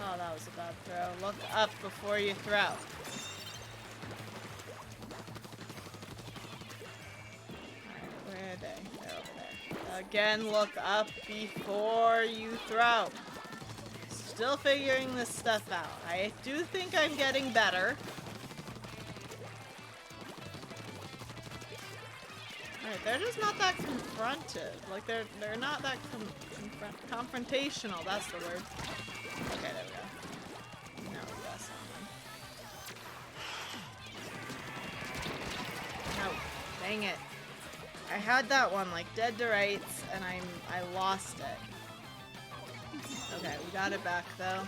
Speaker 1: Oh, that was a bad throw. Look up before you throw. Alright, where are they? They're over there. Again, look up before you throw. Still figuring this stuff out. I do think I'm getting better. Alright, they're just not that confronted. Like, they're not that confrontational. That's the word. Okay, there we go. Now we got someone. No. Dang it. I had that one, like, dead to rights, and I lost it. Okay, we got it back, though.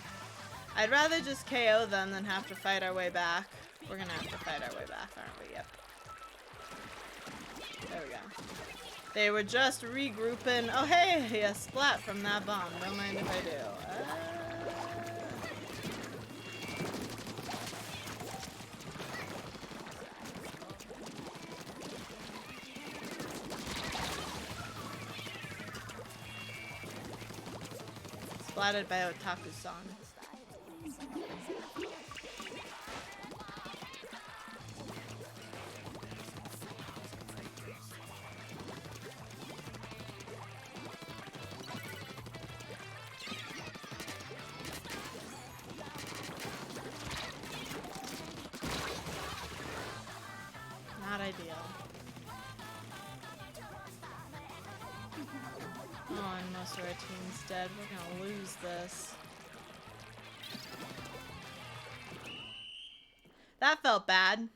Speaker 1: I'd rather just KO them than have to fight our way back. We're gonna have to fight our way back, aren't we? Yep. There we go. They were just regrouping. Oh, hey, a splat from that bomb. Don't mind if I do. Splatted by Otaku-san. Not ideal. Oh, and most of our team's dead. We're gonna lose this. That felt bad.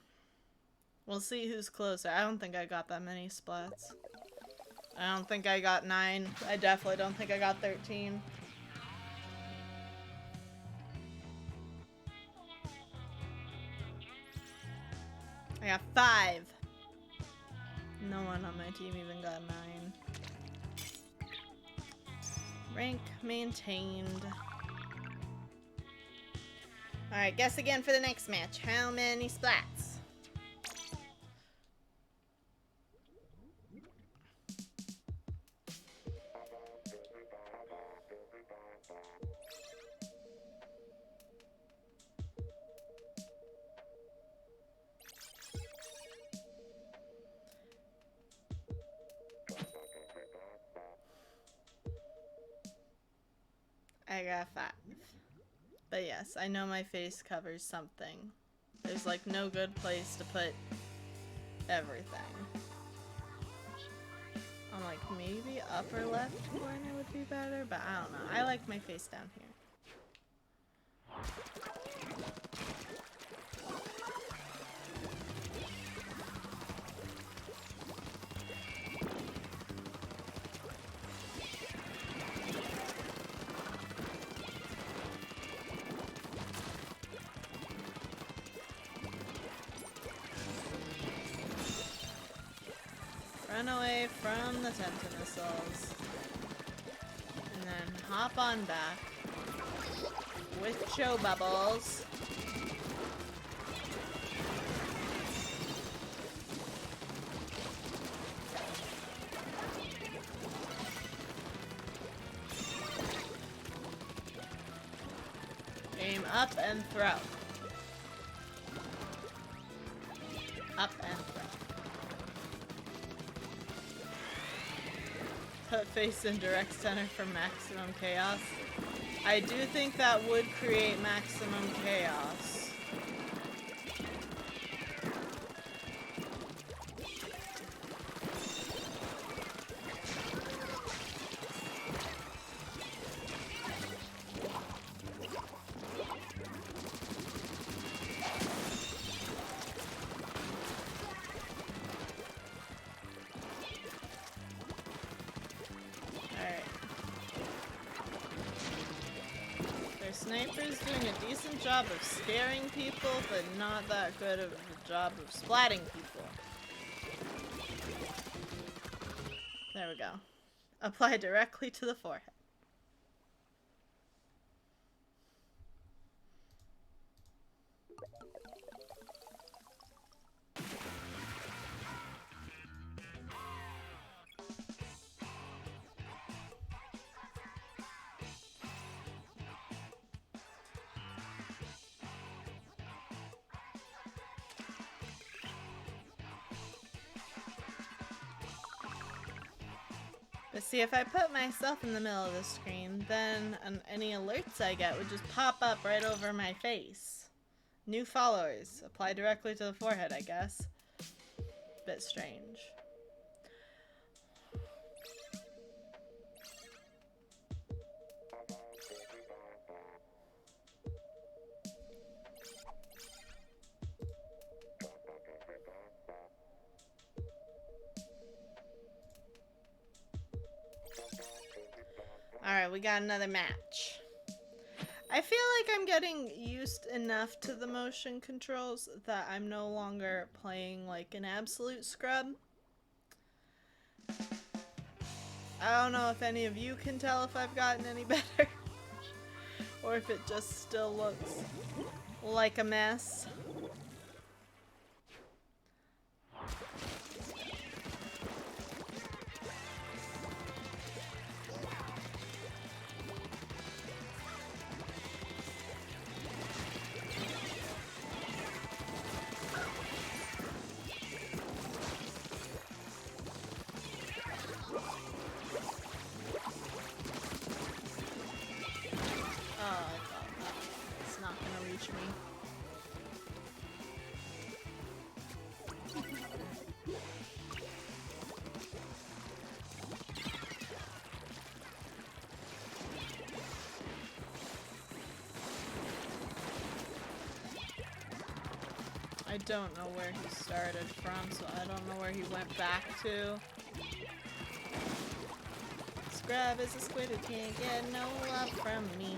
Speaker 1: We'll see who's closer. I don't think I got that many splats. I don't think I got 9. I definitely don't think I got 13. I got 5. No one on my team even got 9. Rank maintained. Alright, guess again for the next match. How many splats? I got 5. But yes, I know my face covers something. There's like no good place to put everything. I'm like, maybe upper left corner would be better, but I don't know. I like my face down here. Run away from the tentamissiles. And then hop on back with Joe Bubbles. Aim up and throw. Up and throw. Put face in direct center for maximum chaos. I do think that would create maximum chaos. Sniper's doing a decent job of scaring people, but not that good of a job of splatting people. There we go. Apply directly to the forehead. But see, if I put myself in the middle of the screen, then any alerts I get would just pop up right over my face. New followers. Apply directly to the forehead, I guess. Bit strange. Alright, we got another match. I feel like I'm getting used enough to the motion controls that I'm no longer playing like an absolute scrub. I don't know if any of you can tell if I've gotten any better. Or if it just still looks like a mess. I don't know where he started from, so I don't know where he went back to. scrub is a squid who can't get no love from me.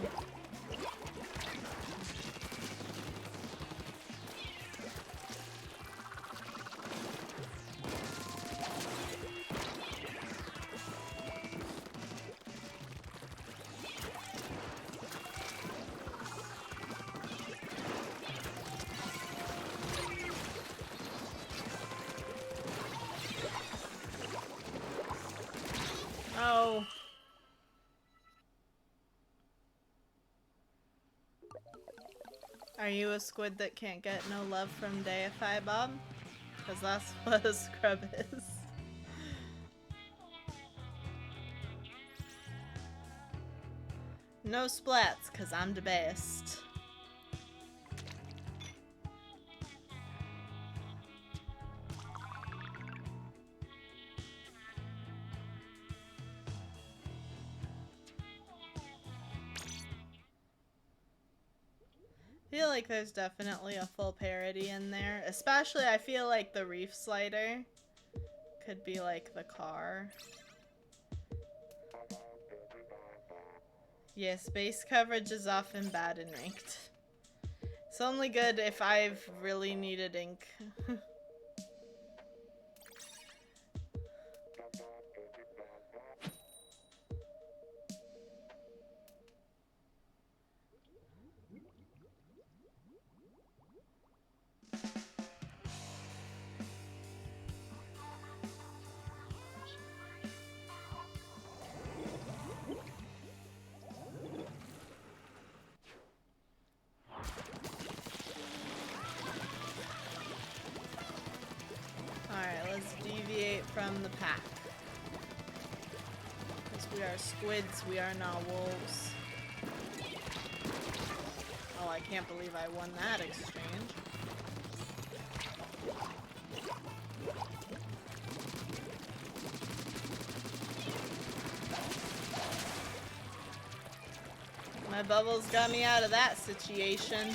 Speaker 1: Oh. Are you a squid that can't get no love from Deify, Bob? Because that's what a scrub is. No splats, because I'm the best. I feel like there's definitely a full parody in there. Especially, I feel like the reef slider could be like the car. Yes, base coverage is often bad in ranked. It's only good if I've really needed ink. Alright, let's deviate from the pack. Because we are squids, we are not wolves. Oh, I can't believe I won that exchange. My bubbles got me out of that situation.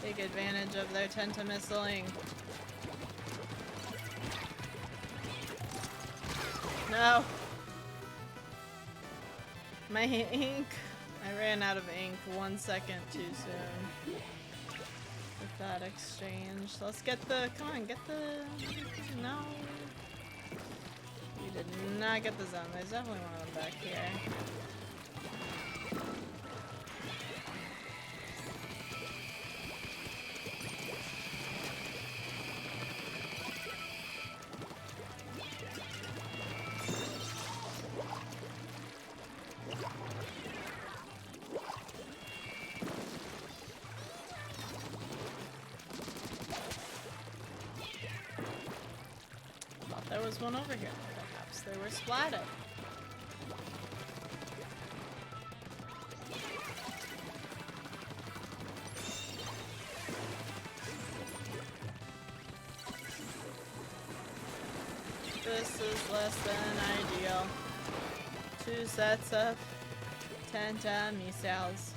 Speaker 1: Take advantage of their tentamissiling. No! My ink! I ran out of ink 1 second too soon. With that exchange. Let's get the... Come on, get the... No. We did not get the zone. There's definitely one of them back here. There was one over here. Perhaps they were splatted. This is less than ideal. 2 sets of tentamissiles.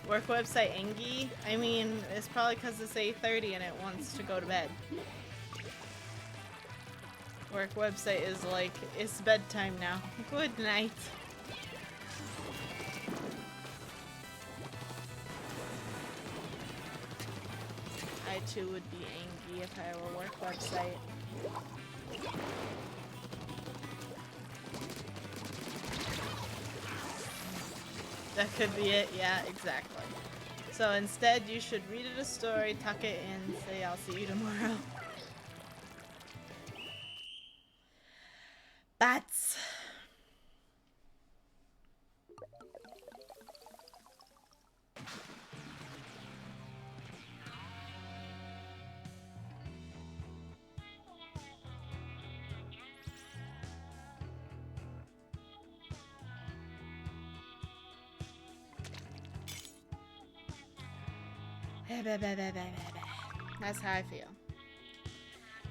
Speaker 1: Work website Engie? I mean, it's probably because it's 8:30 and it wants to go to bed. Work website is like, it's bedtime now. Good night. I too would be angry if I were work website. That could be it, yeah, exactly. So instead, you should read it a story, tuck it in, say I'll see you tomorrow. Bats! That's how I feel.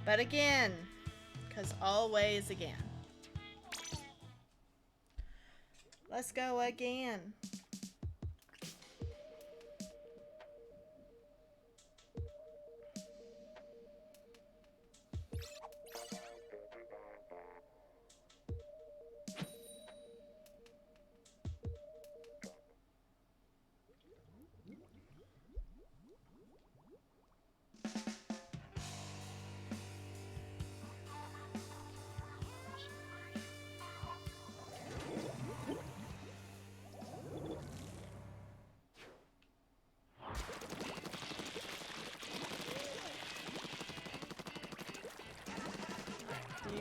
Speaker 1: But again, because always again. Let's go again.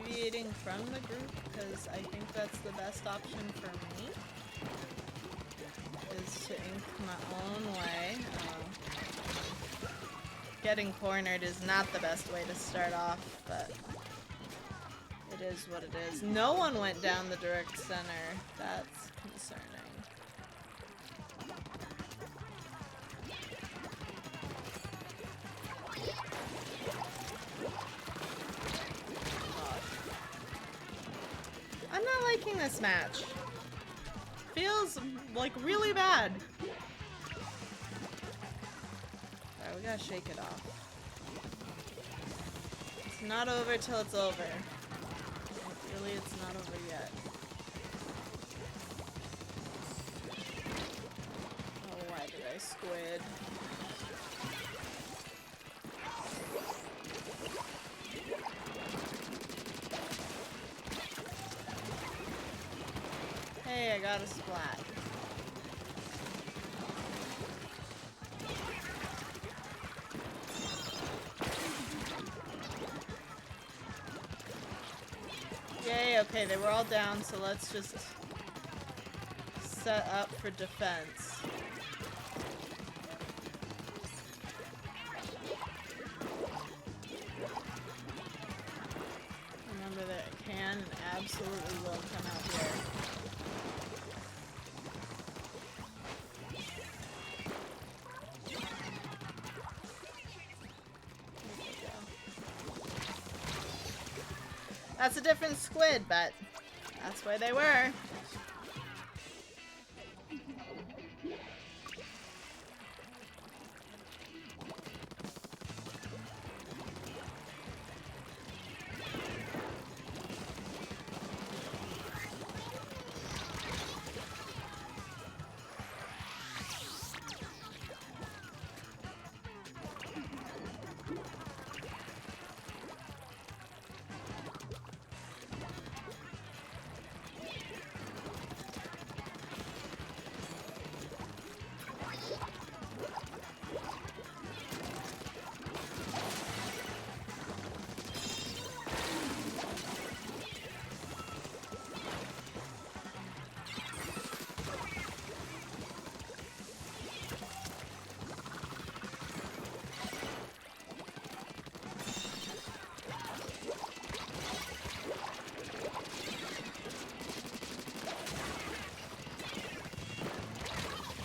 Speaker 1: Deviating from the group because I think that's the best option for me, is to ink my own way. Getting cornered is not the best way to start off, but it is what it is. No one went down the direct center. That's concerning. I'm not liking this match. Feels like really bad. Alright, we gotta shake it off. It's not over till it's over. Really, it's not over yet. Oh, why did I squid? Hey, I got a splat. Yay, okay, they were all down, so let's just set up for defense. Remember that it can and absolutely will come out here. That's a different squid, but that's where they were.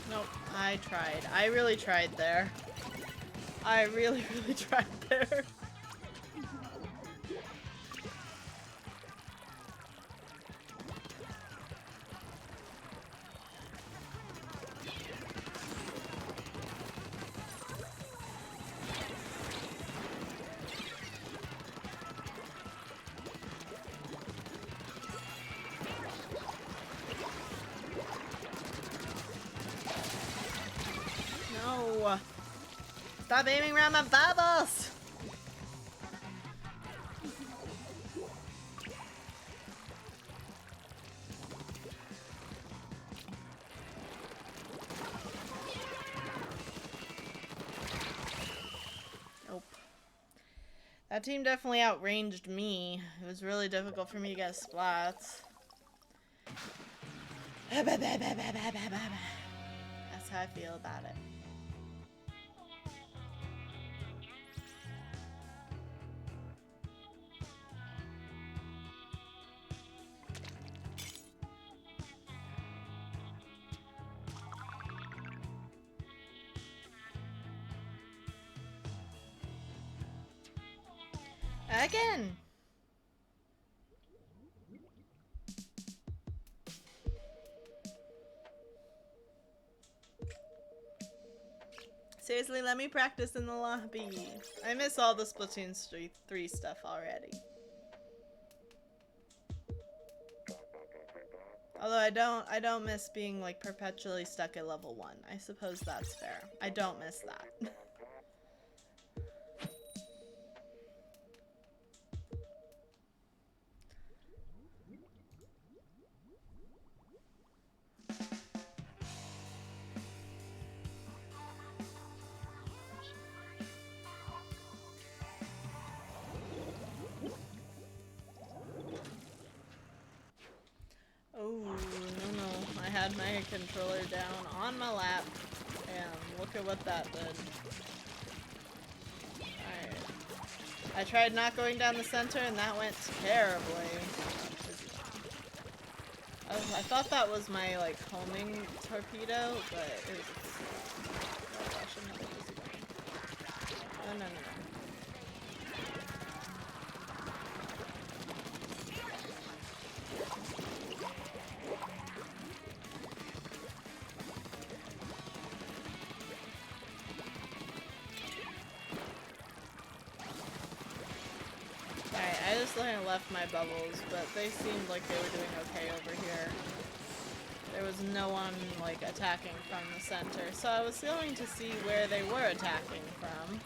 Speaker 1: Nope, I tried. I really tried there. I really, really tried there. Stop aiming around my bubbles! Nope. That team definitely outranged me. It was really difficult for me to get splats. That's how I feel about it. Again! Seriously, let me practice in the lobby. I miss all the Splatoon 3 stuff already. Although I don't miss being like perpetually stuck at level 1. I suppose that's fair. I don't miss that. Oh, no. I had my controller down on my lap, and look at what that did. Alright. I tried not going down the center, and that went terribly. I thought that was my, like, homing torpedo, but it was... Oh gosh, another easy one. No. I just left my bubbles, but they seemed like they were doing okay over here. There was no one, like, attacking from the center, so I was going to see where they were attacking from.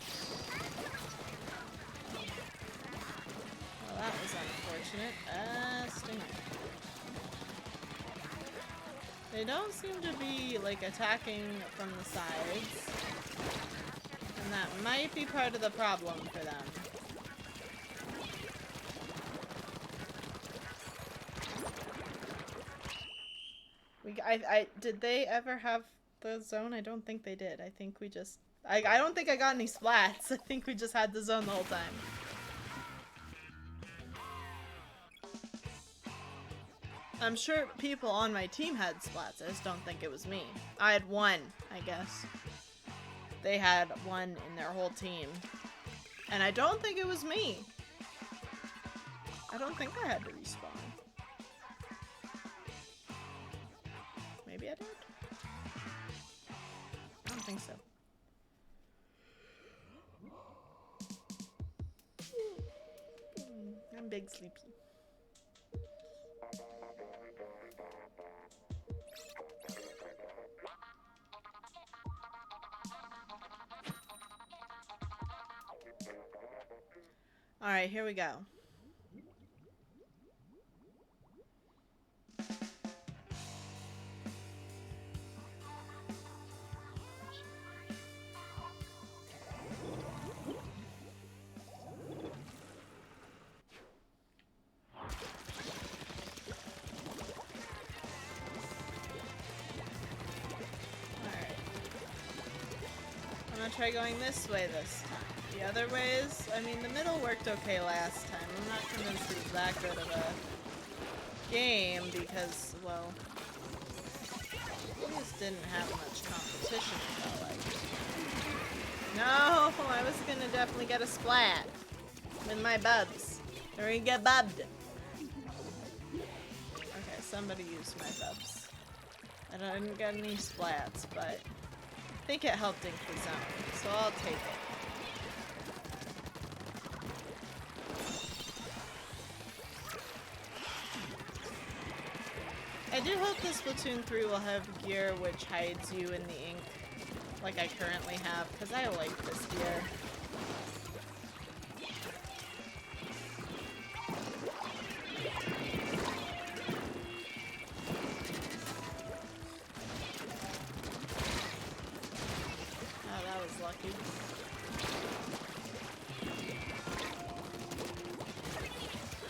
Speaker 1: Well, that was unfortunate. Stinger. They don't seem to be, like, attacking from the sides, and that might be part of the problem for them. Did they ever have the zone? I don't think they did. I think we just... I don't think I got any splats. I think we just had the zone the whole time. I'm sure people on my team had splats. I just don't think it was me. I had one, I guess. They had one in their whole team. And I don't think it was me. I don't think I had to respawn. Maybe I did? I don't think so. I'm big sleepy. Alright, here we go. Try going this way this time. The other ways, I mean, the middle worked okay last time. I'm not convinced it was that good of a game because, well, we just didn't have much competition, it felt like. No, I was gonna definitely get a splat with my bubs. Or we get bubbed. Okay, somebody used my bubs. I didn't get any splats, but I think it helped ink the zone, so I'll take it. I do hope the Splatoon 3 will have gear which hides you in the ink. like I currently have, because I like this gear. Oh, that was lucky.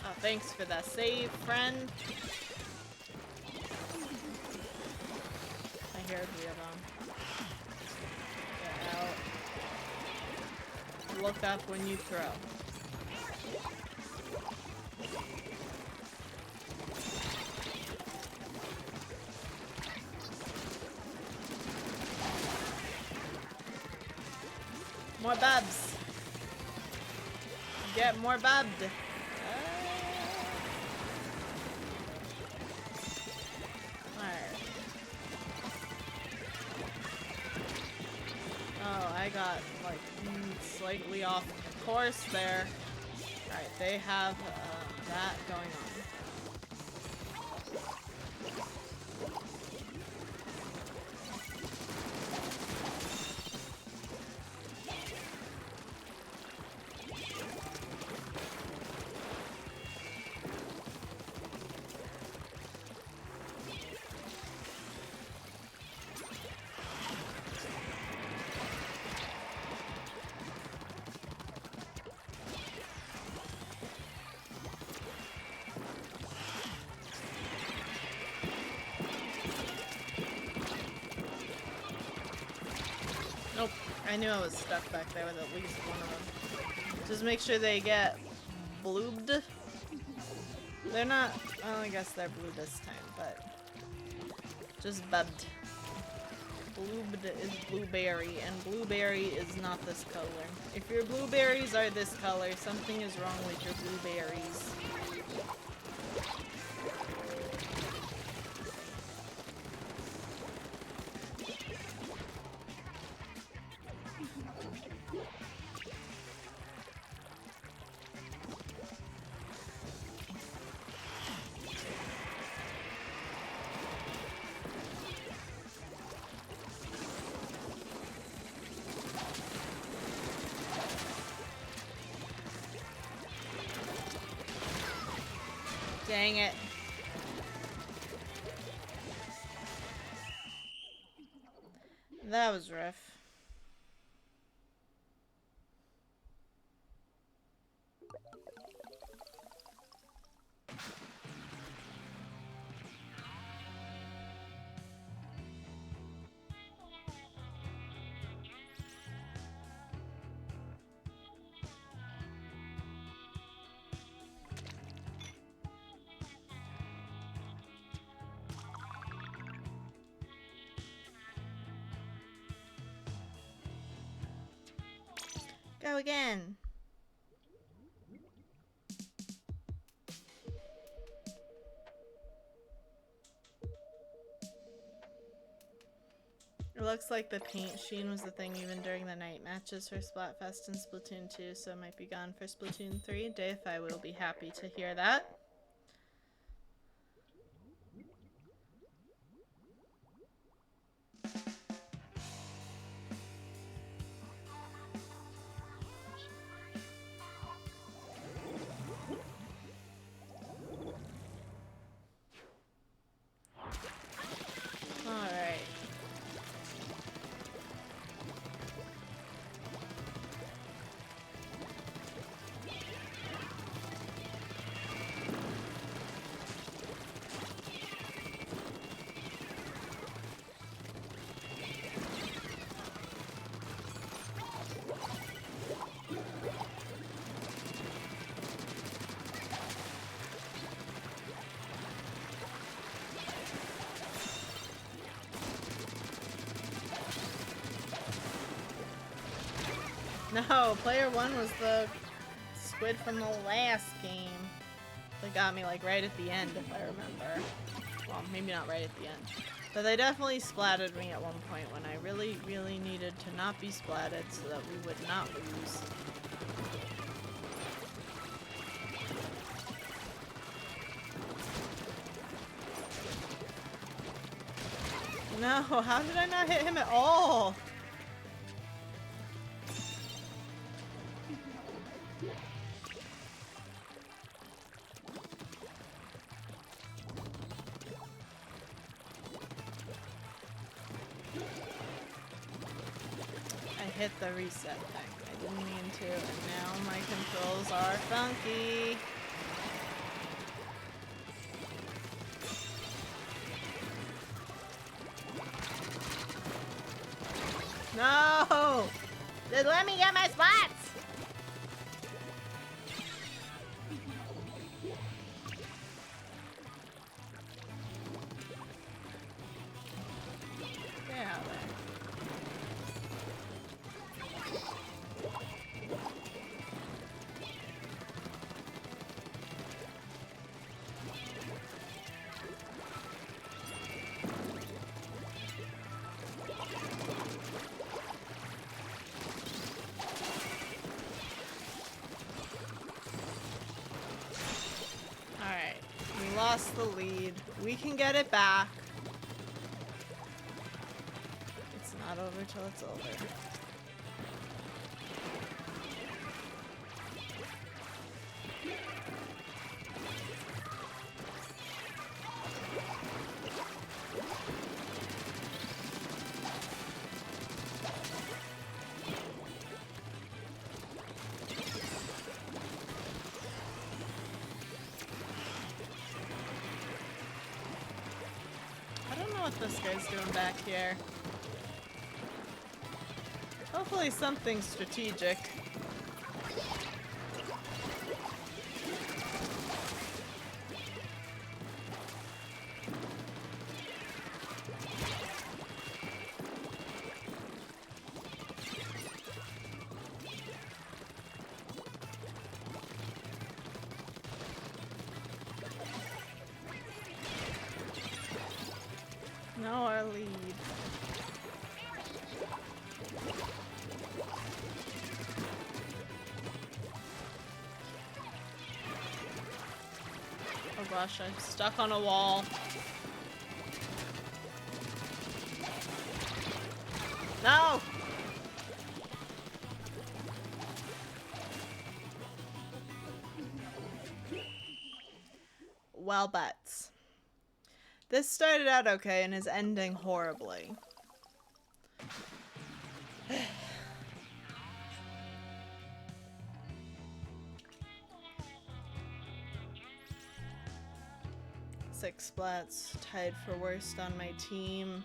Speaker 1: Oh, thanks for the save, friend. I hear 3 of them. Get out. Look up when you throw. More bubs. Get more bubbed. Oh, I got like slightly off course there. Alright, they have that going on. Nope, I knew I was stuck back there with at least one of them. Just make sure they get bloobed. They're not, well, I guess they're blue this time, but just bubbed. Bloobed is blueberry, and blueberry is not this color. If your blueberries are this color, something is wrong with your blueberries. Dang it. That was rough. Go again. It looks like the paint sheen was the thing even during the night matches for Splatfest and Splatoon 2, so it might be gone for Splatoon 3. Dave, I will be happy to hear that. No, player 1 was the squid from the last game. They got me like right at the end, if I remember. Well, maybe not right at the end. But they definitely splatted me at one point when I really, really needed to not be splatted so that we would not lose. No, how did I not hit him at all? hit the reset thing. I didn't mean to, and now my controls are funky. No! Just let me get my spots! Get out of there. Alright, we lost the lead. We can get it back. It's not over till it's over. I don't know what this guy's doing back here. Hopefully something strategic. No, our lead. Oh gosh, I'm stuck on a wall. No! Well, bets. This started out okay and is ending horribly. Six splats, tied for worst on my team.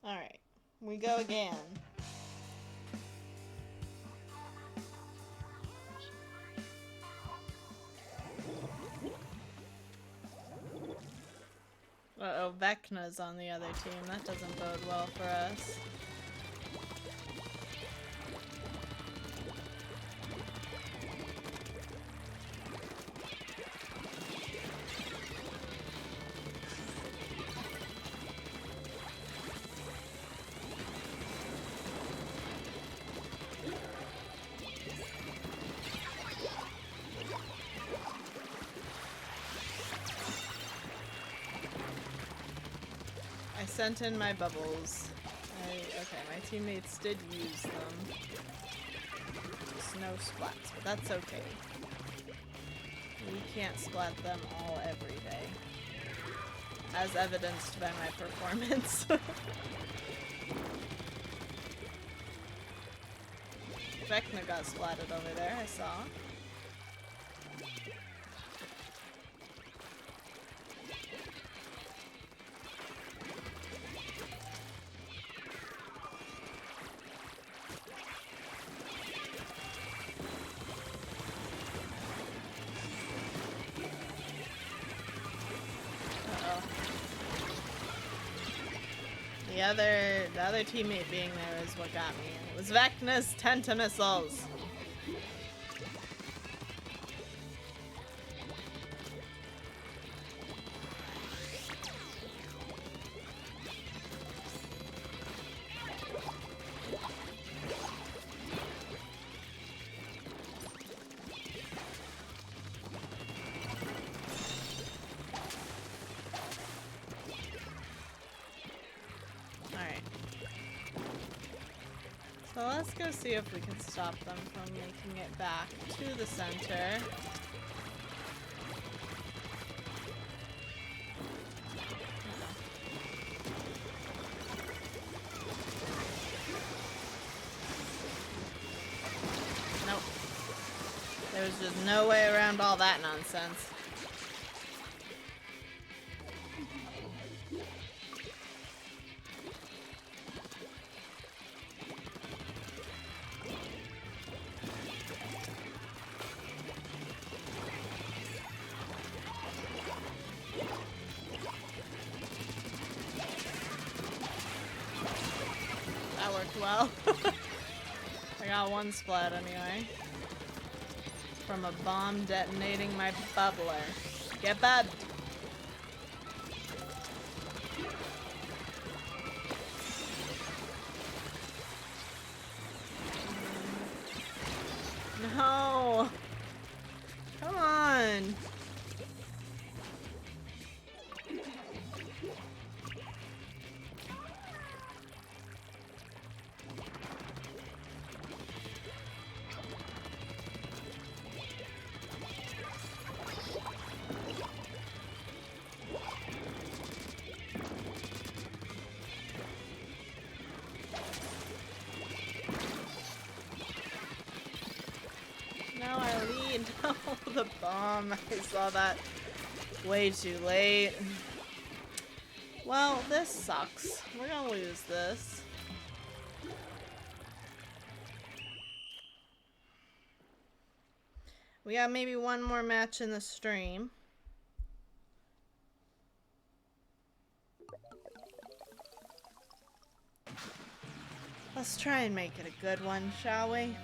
Speaker 1: Alright, we go again. Uh-oh, Vecna's on the other team. That doesn't bode well for us. I sent in my bubbles. Okay, my teammates did use them. Just no splats, but that's okay. We can't splat them all every day. As evidenced by my performance. Vecna got splatted over there, I saw. The other teammate being there is what got me. And it was Vecna's Tentamissiles. So let's go see if we can stop them from making it back to the center. Nope. There's just no way around all that nonsense. That worked well. I got one splat anyway. From a bomb detonating my bubbler. Get bubbed! No! Come on! Now I lead. Oh, the bomb. I saw that way too late. Well, this sucks. We're gonna lose this. We got maybe one more match in the stream. Let's try and make it a good one, shall we?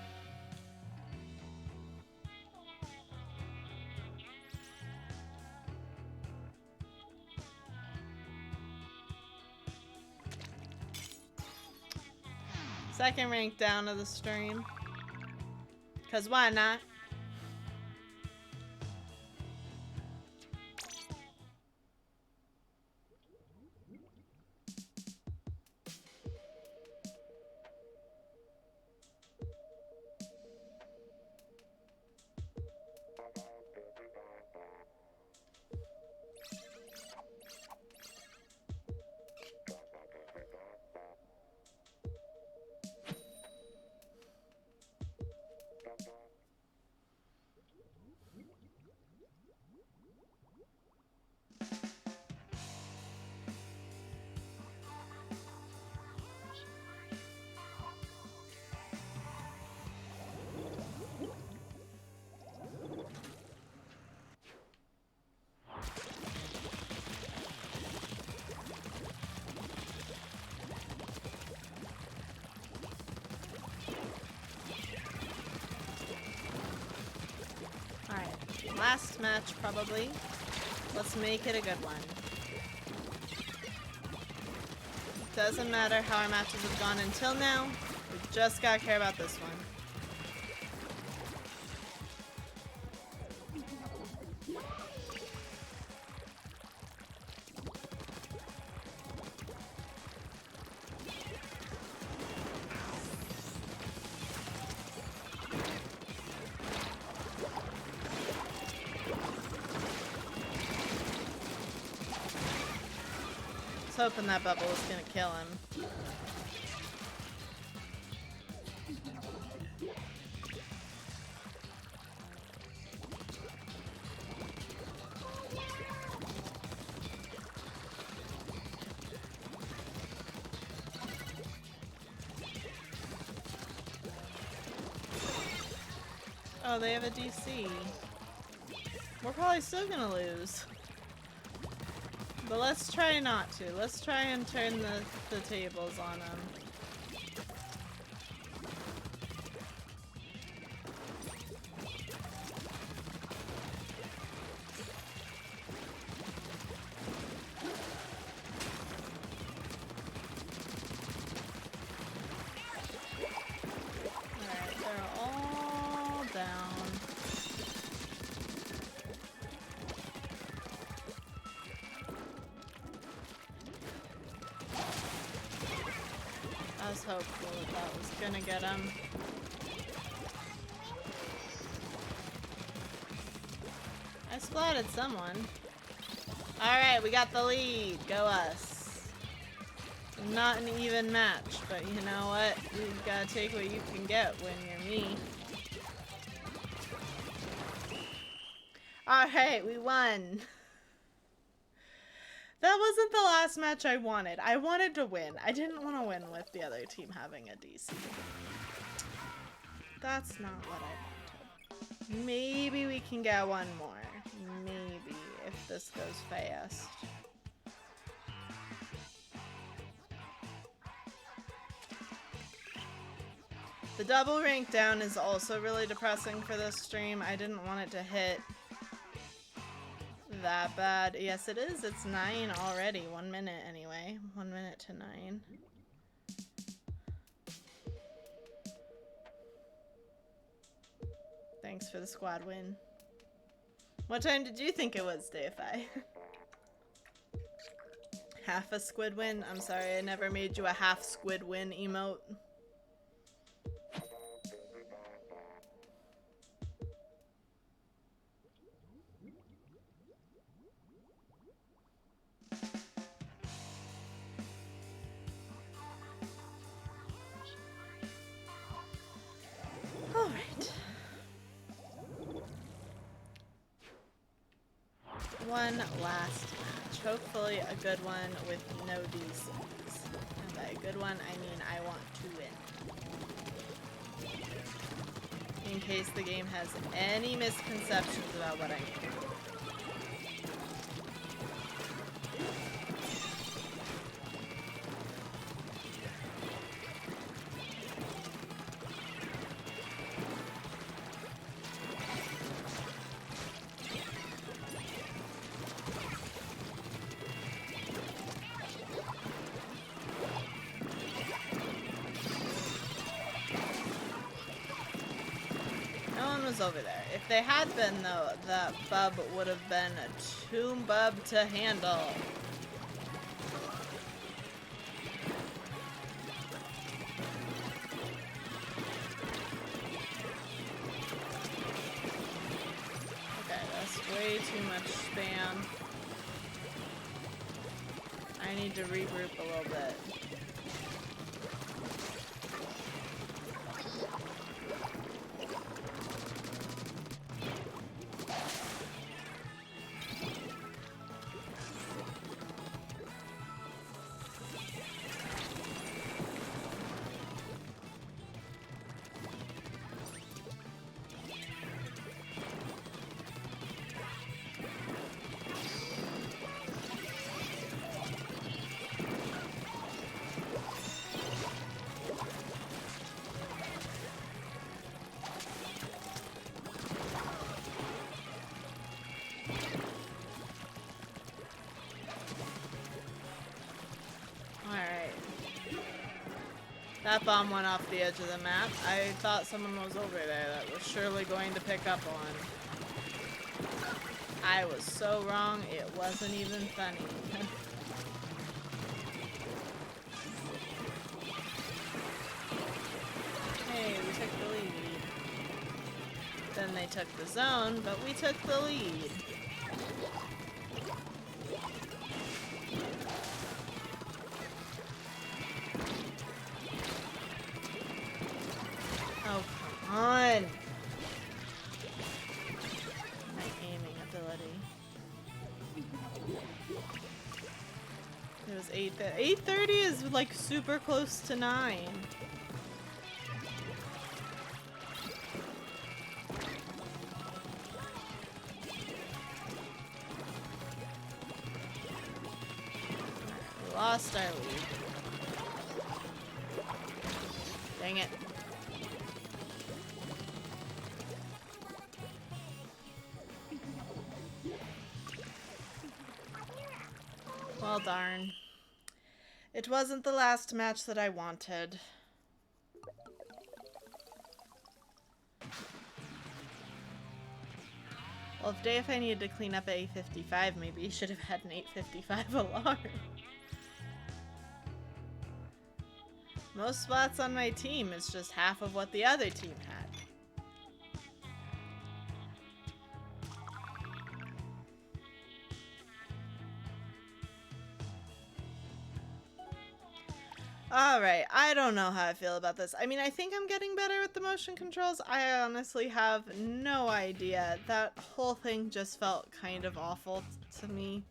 Speaker 1: Second rank down of the stream. 'Cause why not? Last match, probably. Let's make it a good one. Doesn't matter how our matches have gone until now. We just gotta care about this one. Hoping that bubble was gonna kill him. Oh, they have a DC. We're probably still gonna lose. But let's try not to. Let's try and turn the tables on them. Alright, they're all down. I was hopeful that was gonna get him. I splatted someone. Alright, we got the lead. Go us. Not an even match, but you know what? You gotta take what you can get when you're me. Alright, we won. That wasn't the last match I wanted. I wanted to win. I didn't want to win with the other team having a DC. That's not what I wanted. Maybe we can get one more. Maybe, if this goes fast. The double rank down is also really depressing for this stream. I didn't want it to hit that bad. Yes, it is. It's 9 already. 1 minute anyway. 1 minute to 9. Thanks for the squad win. What time did you think it was, DFI? Half a squid win? I'm sorry, I never made you a half squid win emote. Alright. One last match. Hopefully a good one with no DCs. And by a good one, I mean I want to win. In case the game has any misconceptions about what I mean. Over there. If they had been, though, that bub would have been a tomb bub to handle. Okay, that's way too much spam. I need to regroup a little bit. That bomb went off the edge of the map. I thought someone was over there that was surely going to pick up on. I was so wrong, it wasn't even funny. Hey, we took the lead. Then they took the zone, but we took the lead. Oh, come on! My aiming ability. It was 8:30 is like super close to 9. We lost our lead. Dang it. Well, darn. It wasn't the last match that I wanted. Well, if DFI needed to clean up at 8:55, maybe he should have had an 8:55 alarm. Most spots on my team is just half of what the other team had. Alright, I don't know how I feel about this. I mean, I think I'm getting better with the motion controls. I honestly have no idea. That whole thing just felt kind of awful to me.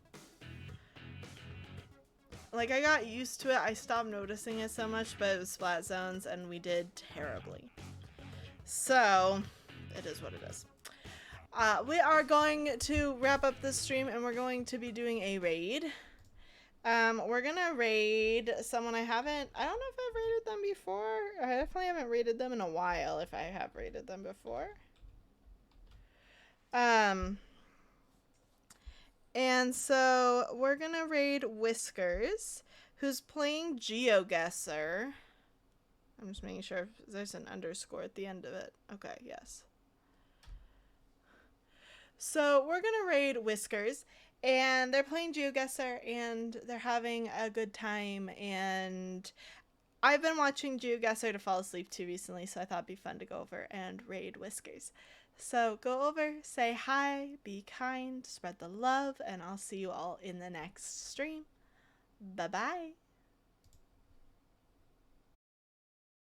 Speaker 1: Like, I got used to it. I stopped noticing it so much, but it was Splat Zones, and we did terribly. So, it is what it is. We are going to wrap up this stream, and we're going to be doing a raid. We're gonna raid someone I don't know if I've raided them before. I definitely haven't raided them in a while, if I have raided them before. And so we're gonna raid Whiskers, who's playing GeoGuessr. I'm just making sure if there's an underscore at the end of it. Okay, yes. So we're gonna raid Whiskers, and they're playing GeoGuessr, and they're having a good time, and I've been watching GeoGuessr to fall asleep too recently, so I thought it'd be fun to go over and raid Whiskers. So go over, say hi, be kind, spread the love, and I'll see you all in the next stream. Bye-bye.